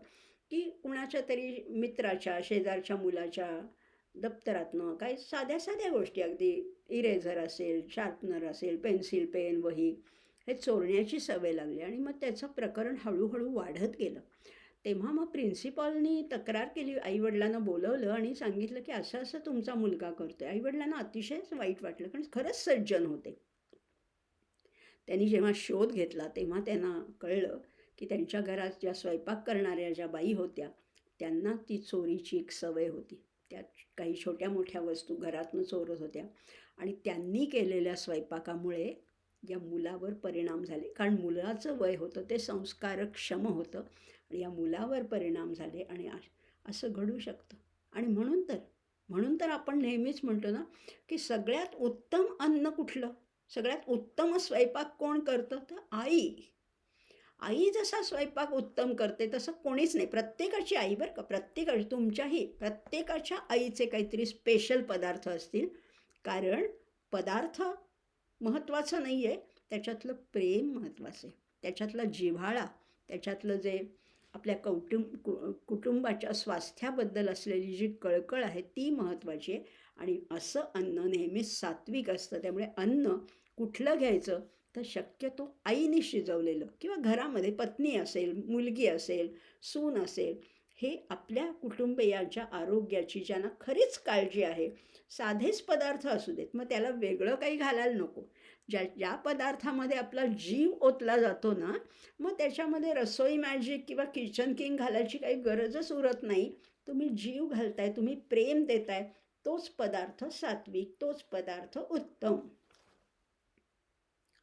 की कुणाच्या तरी मित्राच्या, शेजारच्या मुलाच्या दप्तरातनं काही साध्या साध्या गोष्टी, अगदी इरेझर असेल, शार्पनर असेल, पेन्सिल, पेन, वही, हे चोरण्याची सवय लागली. आणि मग त्याचं प्रकरण हळूहळू वाढत गेलं. तेव्हा मग प्रिन्सिपॉलनी तक्रार केली, आईवडिलांना बोलवलं आणि सांगितलं की असं असं तुमचा मुलगा करतोय. आईवडिलांना अतिशयच वाईट वाटलं, कारण खरंच सज्जन होते. त्यांनी जेव्हा शोध घेतला तेव्हा त्यांना कळलं की त्यांच्या घरात ज्या स्वयंपाक करणाऱ्या ज्या बाई होत्या त्यांना ती चोरीची एक सवय होती. त्या काही छोट्या मोठ्या वस्तू घरातनं चोरत होत्या आणि त्यांनी केलेल्या स्वयंपाकामुळे या मुलावर परिणाम झाले. कारण मुलाचं वय होतं ते संस्कारक्षम होतं आणि या मुलावर परिणाम झाले. आणि असं घडू शकतं. आणि म्हणून तर आपण नेहमीच म्हणतो ना की सगळ्यात उत्तम अन्न कुठलं, सगळ्यात उत्तम स्वयंपाक कोण करतं, तर आई. आई जसा स्वयंपाक उत्तम करते तसं कोणीच नाही. प्रत्येकाची आई, बरं का, प्रत्येकाची, तुमच्याही प्रत्येकाच्या आईचे काहीतरी स्पेशल पदार्थ असतील. कारण पदार्थ महत्त्वाचं नाही आहे, त्याच्यातलं प्रेम महत्त्वाचं आहे, त्याच्यातला जिव्हाळा, त्याच्यातलं जे आपल्या कुटुंबाच्या स्वास्थ्याबद्दल असलेली जी कळकळ आहे ती महत्त्वाची आहे. आणि असं अन्न नेहमीच सात्विक असतं. त्यामुळे अन्न कुठलं घ्यायचं तर शक्यतो आईने शिजवलेलं, किंवा घरामध्ये पत्नी असेल, मुलगी असेल, सून असेल, हे आपल्या कुटुंबियांच्या आरोग्याची ज्यांना खरीच काळजी आहे, साधेच पदार्थ असू देत, मग त्याला वेगळं काही घालायला नको. ज्या पदार्थामध्ये आपला जीव ओतला जातो ना, मग त्याच्यामध्ये रसोई मॅजिक किंवा किचन किंग घालायची काही गरजच उरत नाही. तुम्ही जीव घालताय, तुम्ही प्रेम देताय, तोच पदार्थ सात्विक, तोच पदार्थ उत्तम.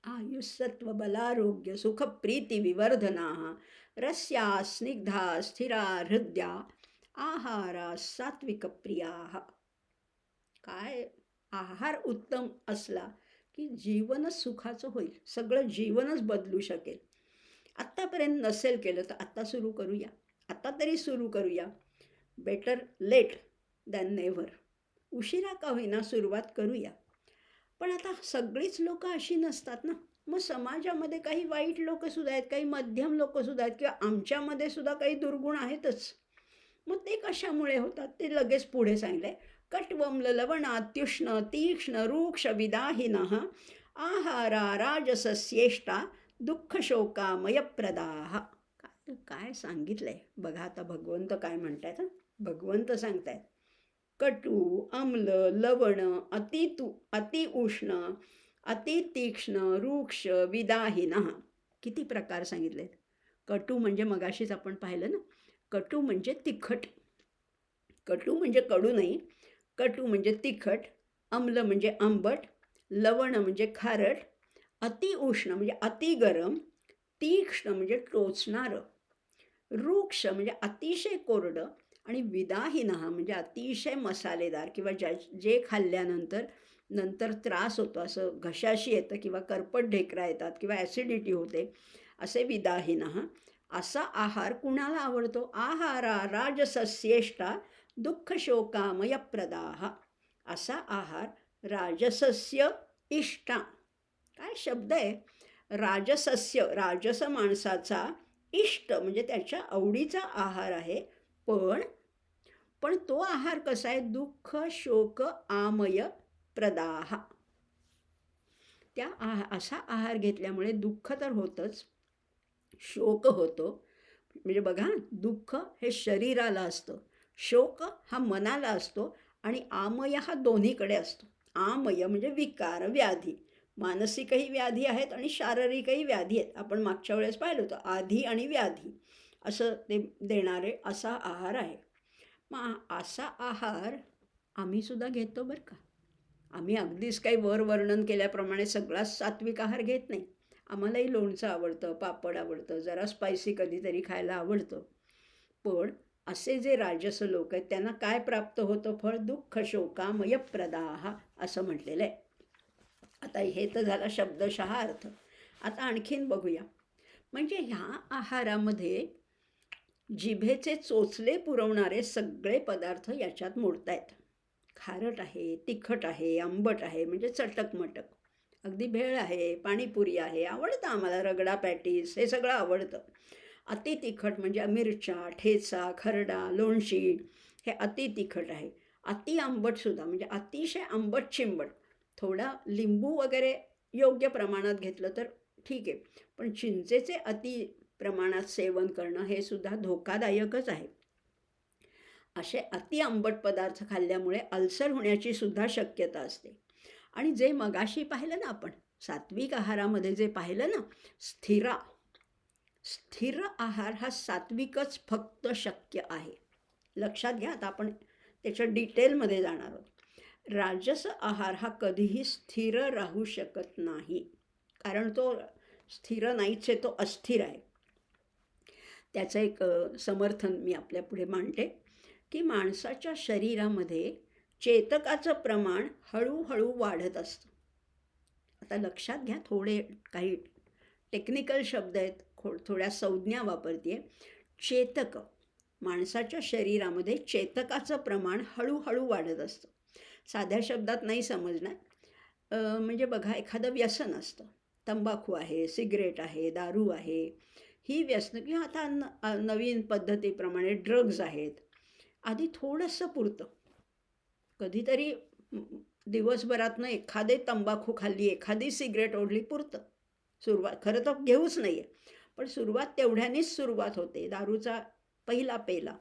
आयुस्सत्व बलारोग्य सुख प्रीती विवर्धना रस्या स्निग्धा स्थिरा हृद्या आहारा सात्विक प्रिया. काय आहार उत्तम असला की जीवनच सुखाचं होईल, सगळं जीवनच बदलू शकेल. आत्तापर्यंत नसेल केलं तर आत्ता सुरू करूया, आता तरी सुरू करूया. Better late than never. उशिरा का होईना सुरुवात करूया. पण आता सगळीच लोक अशी नसतात ना. मग समाजामध्ये काही वाईट लोकसुद्धा आहेत, काही मध्यम लोकसुद्धा आहेत, किंवा आमच्यामध्ये सुद्धा काही दुर्गुण आहेतच. मग ते कशामुळे होतात ते लगेच पुढे सांगितलंय. कट्वम्ल लवणात्युष्ण तीक्ष्ण रूक्ष विदाहिनः आहारा राजसस्येष्टा दुःखशोकामयप्रदाः. काय काय सांगितलंय बघा. आता भगवंत काय म्हणतायत. भगवंत सांगतायत कटू अम्ल लवण अति उष्ण अति तीक्ष्ण रूक्ष विदाहिनः. किती प्रकार सांगितलेत. कटू म्हणजे मगाशीच आपण पाहिलं ना, कटू म्हणजे तिखट. कटू म्हणजे कडू नाही, कटू म्हणजे तिखट. अम्ल म्हणजे आंबट, लवण म्हणजे खारट, अति उष्ण म्हणजे अति गरम, तीक्ष्ण म्हणजे टोचणारं, रूक्ष म्हणजे अतिशय कोरडं, आणि विदाहिनः म्हणजे अतिशय मसालेदार किंवा जे खाल्ल्यानंतर त्रास होतो, असं घशाशी येतं किंवा करपट ढेकरा येतात किंवा ॲसिडिटी होते, असे विदाहिनः. असा आहार कुणाला आवडतो. आहारा राजसस्येष्टा दुःखशोकामयप्रदाः. असा आहार राजसस्य इष्टा. काय शब्द आहे. राजसस्य राजस माणसाचा, इष्ट म्हणजे त्याच्या आवडीचा आहार आहे. पण तो आहार कसा आहे. दुःख शोक आमय प्रदाह. असा आहार घेतल्यामुळे दुःख तर होतंच, शोक होतो. म्हणजे बघा, दुःख हे शरीराला असतं, शोक हा मनाला असतो, आणि आमय हा दोन्हीकडे असतो. आमय म्हणजे विकार व्याधी. मानसिकही व्याधी आहेत आणि शारीरिकही व्याधी आहेत. आपण मागच्या वेळेस पाहिलं होतं, आधी आणि व्याधी असं ते देणारे असा आहार आहे. मग असा आहार आम्ही सुद्धा घेतो बरं का. आम्ही अगदीच काही वर्णन केल्याप्रमाणे सगळाच सात्विक आहार घेत नाही. आम्हालाही लोणचं आवडतं, पापड आवडतं, जरा स्पायसी कधीतरी खायला आवडतं. पण असे जे राजस लोक आहेत त्यांना काय प्राप्त होतं फळ. दुःख शोकामय प्रदाह असं म्हटलेलं आहे. आता हे तर झाला शब्दशः अर्थ. आता आणखीन बघूया. म्हणजे ह्या आहारामध्ये जिभेचे चोचले पुरवणारे सगळे पदार्थ याच्यात मोडतायत. खारट आहे, तिखट आहे, आंबट आहे म्हणजे चटकमटक, अगदी भेळ आहे, पाणीपुरी आहे, आवडतं आम्हाला, रगडा पॅटीस हे सगळं आवडतं. अति तिखट म्हणजे मिरच्या, ठेचा, खरडा, लोणची हे अति तिखट आहे. अति आंबटसुद्धा म्हणजे अतिशय आंबट चिंबट. थोडा लिंबू वगैरे योग्य प्रमाणात घेतलं तर ठीक आहे, पण चिंचेचे अति प्रमाणात सेवन करणं हे सुद्धा धोकादायकच आहे. असे अति आंबट पदार्थ खाल्ल्यामुळे अल्सर होण्याची सुद्धा शक्यता असते. आणि जे मगाशी पाहिलं ना आपण सात्विक आहारामध्ये जे पाहिलं ना, स्थिर आहार हा सात्विकच फक्त शक्य आहे. लक्षात घ्या. आता आपण त्याच्या डिटेलमध्ये जाणार आहोत. राजस आहार हा कधीही स्थिर राहू शकत नाही, कारण तो स्थिर नाहीच आहे, तो अस्थिर आहे. त्याचं एक समर्थन मी आपल्या पुढे मांडते की माणसाच्या शरीरामध्ये चेतकाचं प्रमाण हळूहळू वाढत असतं. आता लक्षात घ्या, थोडे काही टेक्निकल शब्द आहेत, थोड्या संज्ञा वापरते. चेतक, माणसाच्या शरीरामध्ये चेतकाचं प्रमाण हळूहळू वाढत असतं. साध्या शब्दात नाही समजणार. म्हणजे बघा, एखादं व्यसन असतं, तंबाखू आहे, सिगरेट आहे, दारू आहे, ही व्यसन, किंवा आता नवीन पद्धतीप्रमाणे ड्रग्ज आहेत. आधी थोडंसं पुरतं, कधीतरी दिवसभरातनं एखादे तंबाखू खाल्ली, एखादी सिगरेट ओढली, पुरतं. सुरुवात खरं तर घेऊच नाही आहे, पण सुरुवात तेवढ्यानेच सुरुवात होते. दारूचा पहिला पेला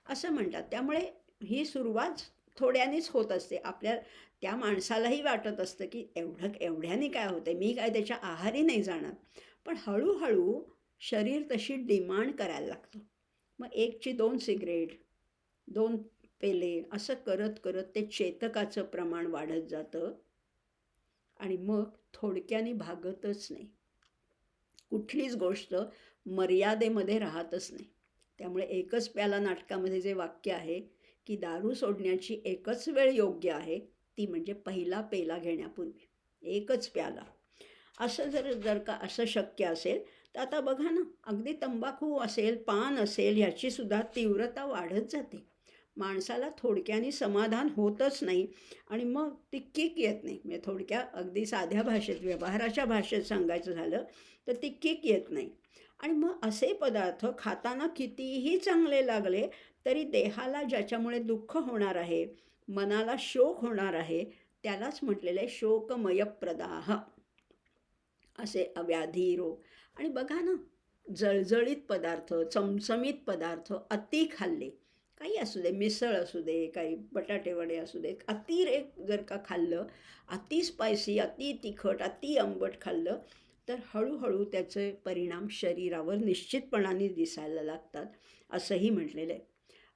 असं म्हणतात. त्यामुळे ही सुरुवात थोड्यानेच होत असते. त्या माणसालाही वाटत असतं की एवढ्याने काय होतंय, मी काय त्याच्या आहारी नाही जाणार. पण हळूहळू शरीर तशी डिमांड करायला लागतं. मग 1ची 2 सिगरेट, 2 पेले असं करत करत ते चेतकाचं प्रमाण वाढत जातं आणि मग थोडक्याने भागतच नाही. कुठलीच गोष्ट मर्यादेमध्ये राहतच नाही. त्यामुळे एकच प्याला नाटकामध्ये जे वाक्य आहे की दारू सोडण्याची एकच वेळ योग्य आहे, ती म्हणजे पहिला पेला घेण्यापूर्वी. एकच प्याला. असं जर जर का असं शक्य असेल, तर आता बघा ना, अगदी तंबाखू असेल, पान असेल, ह्याचीसुद्धा तीव्रता वाढत जाते. माणसाला थोडक्याने समाधान होतच नाही आणि मग ती किक येत नाही. म्हणजे अगदी साध्या भाषेत, व्यवहाराच्या भाषेत सांगायचं झालं, तर ती किक येत नाही. आणि मग असे पदार्थ खाताना कितीही चांगले लागले, तरी देहाला ज्याच्यामुळे दुःख होणार आहे, मनाला शोक होणार आहे, त्यालाच म्हटलेलं आहे शोकमयप्रदाह. असे व्याधी, रोग. आणि बघा ना, जळजळीत पदार्थ, चमचमीत पदार्थ अति खाल्ले, काही असू दे, मिसळ असू दे, काही बटाटे वडे असू देत, अतिरेक जर का खाल्लं, अति स्पायसी, अति तिखट, अति आंबट खाल्लं, तर हळूहळू त्याचे परिणाम शरीरावर निश्चितपणाने दिसायला लागतात, असंही म्हटलेलं आहे.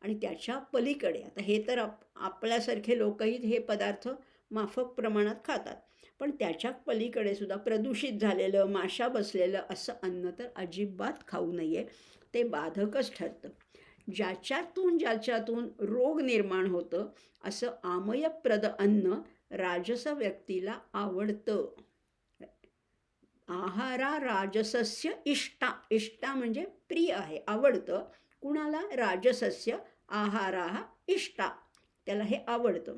आणि त्याच्या पलीकडे आता हे तर आपल्यासारखे लोकही हे पदार्थ माफक प्रमाणात खातात. पण त्याच्या पलीकडे सुद्धा प्रदूषित झालेलं, माशा बसलेलं असं अन्न तर अजिबात खाऊ नये. ते बाधकच ठरतं. ज्याच्यातून रोग निर्माण होतं, असं आमयप्रद अन्न राजस व्यक्तीला आवडतं. आहारा राजसस्य इष्टा. इष्टा म्हणजे प्रिय आहे, आवडतं. कुणाला? राजसस्य आहारा इष्टा, त्याला हे आवडतं.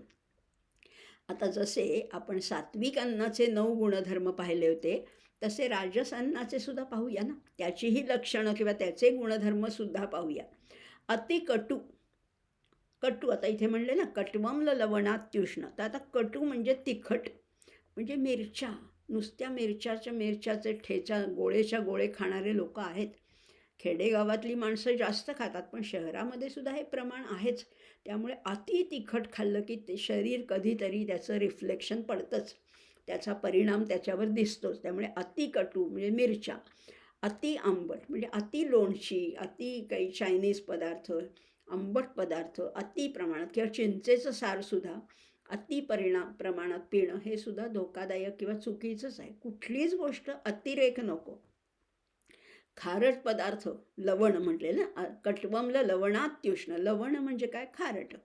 आता जसे आपण सात्विक अन्नाचे 9 गुणधर्म पाहिले होते, तसे राजस अन्नाचे सुद्धा पाहूया ना. त्याचीही लक्षणं किंवा त्याचे गुणधर्मसुद्धा पाहूया. अतिकटू. कटू आता इथे म्हणले ना, कट्वम्ल लवणात्युष्ण. तर आता कटू म्हणजे तिखट, म्हणजे मिरच्या. नुसत्या मिरच्याचे ठेचा, गोळेच्या गोळे खाणारे लोक आहेत. खेडेगावातली माणसं जास्त खातात, पण शहरामध्ये सुद्धा हे प्रमाण आहेच. त्यामुळे अति तिखट खाल्लं की ते शरीर कधीतरी त्याचं रिफ्लेक्शन पडतंच, त्याचा परिणाम त्याच्यावर दिसतोच. त्यामुळे अतिकटू म्हणजे मिरच्या, अति आंबट म्हणजे अति लोणची, अति काही चायनीज पदार्थ, आंबट पदार्थ अति प्रमाणात, किंवा चिंचेचं सारसुद्धा अति प्रमाणात पिणं हे सुद्धा धोकादायक किंवा चुकीचंच आहे. कुठलीच गोष्ट अतिरेक नको. खारट पदार्थ, लवण म्हटले ना, कट्वम्ल लवणात्युष्ण. लवण म्हणजे काय? खारट.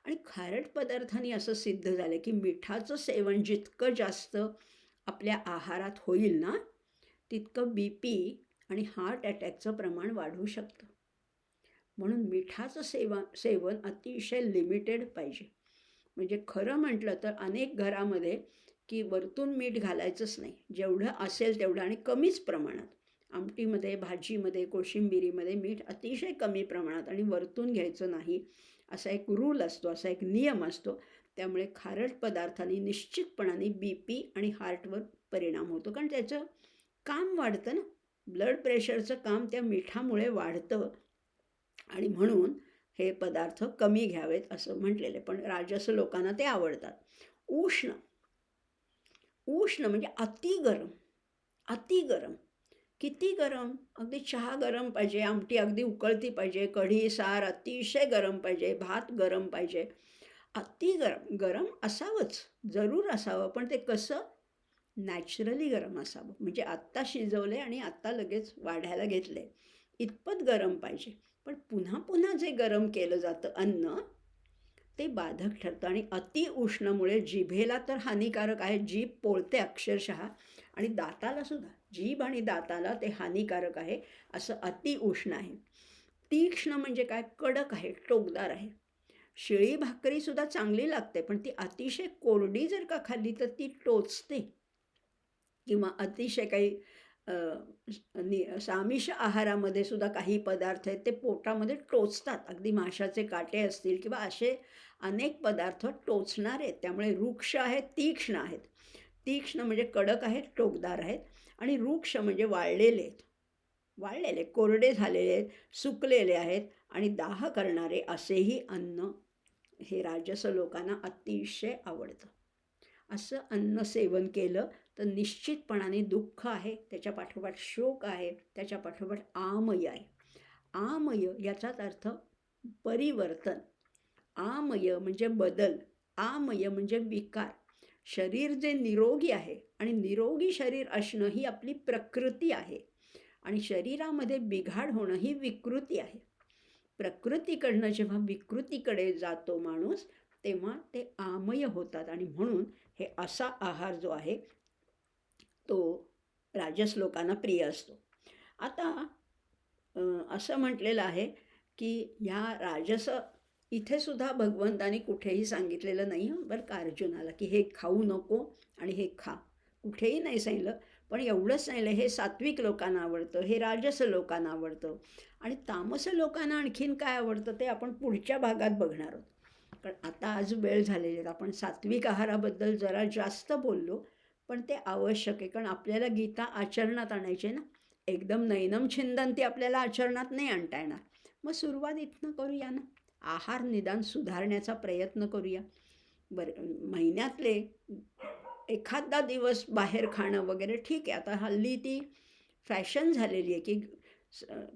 आणि खारट पदार्थांनी असं सिद्ध झालं की मिठाचं सेवन जितकं जास्त आपल्या आहारात होईल ना, तितकं BP आणि हार्ट अटॅकचं प्रमाण वाढू शकतं. म्हणून मिठाचं सेवन अतिशय लिमिटेड पाहिजे. म्हणजे खरं म्हटलं तर अनेक घरामध्ये की वरतून मीठ घालायचंच नाही, जेवढं असेल तेवढं आणि कमीच प्रमाणात. आमटीमध्ये, भाजीमध्ये, कोशिंबिरीमध्ये मीठ अतिशय कमी प्रमाणात आणि वरतून घ्यायचं नाही, असा एक रूल असतो, असा एक नियम असतो. त्यामुळे खारट पदार्थांनी निश्चितपणाने BP आणि हार्टवर परिणाम होतो, कारण त्याचं काम वाढतं ना. ब्लड प्रेशरचं काम त्या मिठामुळे वाढतं आणि म्हणून हे पदार्थ कमी घ्यावेत असं म्हटलेलं आहे. पण राजस लोकांना ते आवडतात. उष्ण. उष्ण म्हणजे अति गरम. अति गरम. किती गरम? अगदी चहा गरम पाहिजे, आमटी अगदी उकळती पाहिजे, कढी, सार अतिशय गरम पाहिजे, भात गरम पाहिजे. अति गरम. गरम असावंच, जरूर असावं, पण ते कसं? नॅचरली गरम असावं. म्हणजे आत्ता शिजवले आणि आत्ता लगेच वाढायला घेतले, इतपत गरम पाहिजे. पण पुन्हा पुन्हा जे गरम केलं जातं अन्न, ते बाधक ठरतं. आणि अति उष्णमुळे जिभेला तर हानिकारक आहे, जीभ पोळते अक्षरशः, आणि दाताला सुद्धा, जीभ आणि दाताला ते हानिकारक आहे. असं अति उष्ण आहे. तीक्ष्ण म्हणजे काय? कडक आहे, टोकदार आहे. शिळी भाकरीसुद्धा चांगली लागते, पण ती अतिशय कोरडी जर का खाल्ली तर ती टोचते. किंवा अतिशय काही सामिष आहारामध्ये सुद्धा काही पदार्थ आहेत ते पोटामध्ये टोचतात. अगदी माशाचे काटे असतील किंवा असे अनेक पदार्थ टोचणारे आहेत. त्यामुळे रुक्ष आहेत, तीक्ष्ण आहेत. तीक्ष्ण म्हणजे कडक आहेत, टोकदार आहेत. आणि रुक्ष म्हणजे वाळलेले आहेत, वाळलेले, कोरडे झालेले आहेत, सुकलेले आहेत आणि दाह करणारे असेही अन्न हे राजस लोकांना अतिशय आवडतं. असं अन्न सेवन केलं तर निश्चितपणाने दुःख आहे, त्याच्या पाठोपाठ शोक आहे, त्याच्या पाठोपाठ आमय आहे. आमय याचाच अर्थ परिवर्तन. आमय म्हणजे बदल, आमय म्हणजे विकार. शरीर जे निरोगी आहे आणि निरोगी शरीर असणं ही आपली प्रकृती आहे आणि शरीरामध्ये बिघाड होणं ही विकृती आहे. प्रकृतीकडनं जेव्हा विकृतीकडे जातो माणूस तेव्हा ते आमय होतात आणि म्हणून हे असा आहार जो आहे तो राजस लोकांना प्रिय असतो. आता असं म्हटलेलं आहे की ह्या राजस इथे सुद्धा भगवंतानी कुठेही सांगितलेलं नाही बरं का अर्जुनाला की हे खाऊ नको आणि हे खा, कुठेही नाही सांगितलं. पण एवढंच सांगितलं हे सात्विक लोकांना आवडतं, हे राजस लोकांना आवडतं आणि तामस लोकांना आणखीन काय आवडतं ते आपण पुढच्या भागात बघणार आहोत. कारण आता आज वेळ झालेली आहे, आपण सात्विक आहाराबद्दल जरा जास्त बोललो पण ते आवश्यक आहे कारण आपल्याला गीता आचरणात आणायची आहे ना. एकदम नैनम छिंदंती आपल्याला आचरणात नाही आणता येणार. मग सुरुवात इथनं करूया ना. आहार निदान सुधारण्याचा प्रयत्न करूया. बरं, महिन्यातले एखादा दिवस बाहेर खाणं वगैरे ठीक आहे. आता हल्ली ती फॅशन झालेली आहे की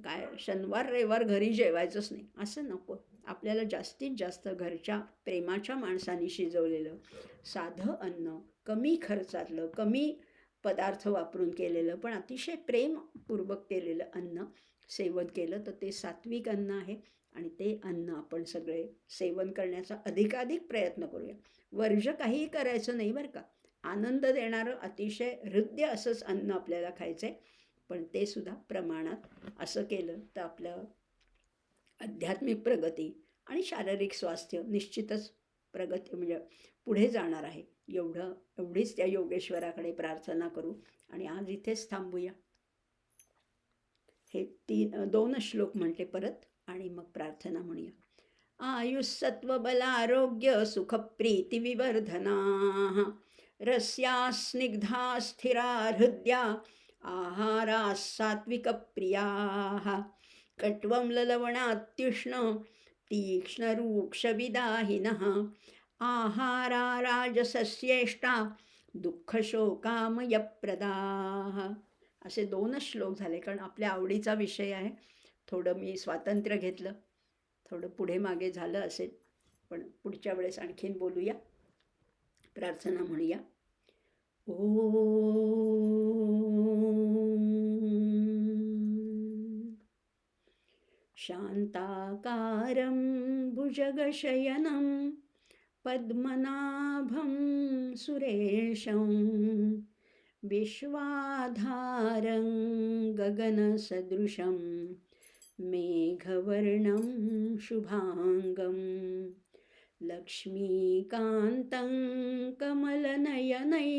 काय शनिवार रविवार घरी जेवायचंच नाही, असं नको. आपल्याला जास्तीत जास्त घरच्या प्रेमाच्या माणसांनी शिजवलेलं साधं अन्न, कमी खर्चातलं, कमी पदार्थ वापरून केलेलं पण अतिशय प्रेमपूर्वक केलेलं अन्न सेवन केलं तर ते सात्विक अन्न आहे आणि ते अन्न आपण सगळे सेवन करण्याचा अधिकाधिक प्रयत्न करूया. वर्ज्य काहीही करायचं नाही बरं का. आनंद देणारं अतिशय हृदय असंच अन्न आपल्याला खायचं आहे पण ते सुद्धा प्रमाणात. असं केलं तर आपलं आध्यात्मिक प्रगती आणि शारीरिक स्वास्थ्य निश्चितच प्रगती म्हणजे पुढे जाणार आहे. एवढीच त्या योगेश्वराकडे प्रार्थना करू आणि आज इथेच थांबूया. हे 2 श्लोक म्हटले परत आणि मग प्रार्थना म्हणूया. आयुस्सत्व बलारोग्य सुखप्रीतिविवर्धनाः रस्या स्निग्धा स्थिरा हृद्या आहाराः सात्विकप्रियाः कट्वं ललवणात्युष्ण तीक्ष्णरूक्षविदाहिनः आहारा राजसस्येष्टा दुःखशोकामयप्रदाः. असे 2 श्लोक झाले कारण आपल्या आवडीचा विषय आहे. थोडं मी स्वातंत्र्य घेतलं, थोडं पुढे मागे झालं असेल पण पुढच्या वेळेस आणखीन बोलूया. प्रार्थना म्हणूया. शांताकारं भुजगशयनं पद्मनाभं सुरेशं विश्वाधारं गगनसदृशं मेघवर्णं शुभांगं लक्ष्मीकान्तं कमलनयनै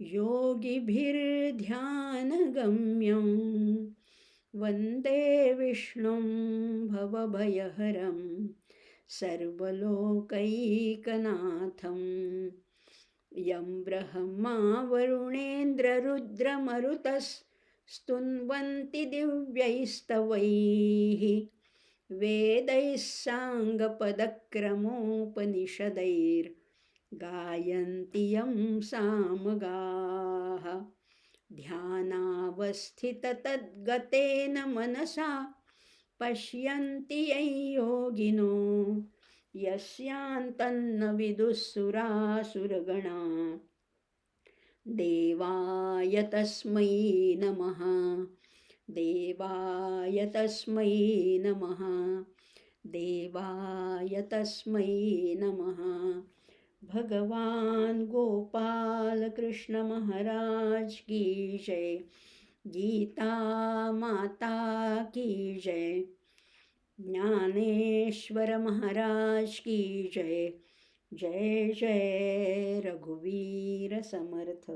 योगिभिर्ध्यानगम्यं वन्दे विष्णुं भवभयहरं सर्वलोकैकनाथं यं ब्रह्मा वरुणेन्द्ररुद्रमरुतस्तुन्वन्ति दिव्यैस्तवैः वेदैः साङ्गपदक्रमोपनिषदैर्गायन्ति यं सामगाः ध्यानावस्थिततद्गतेन मनसा पश्यन्ति यं योगिनो यस्यान्तन्न विदुःसुरासुरगणा देवाय तस्मै नमः देवाय तस्मै नमः देवाय तस्मै नमः. भगवान गोपाल कृष्ण महाराज की जय. गीता माता की जय. ज्ञानेश्वर महाराज की जय. जय जय रघुवीर समर्थ.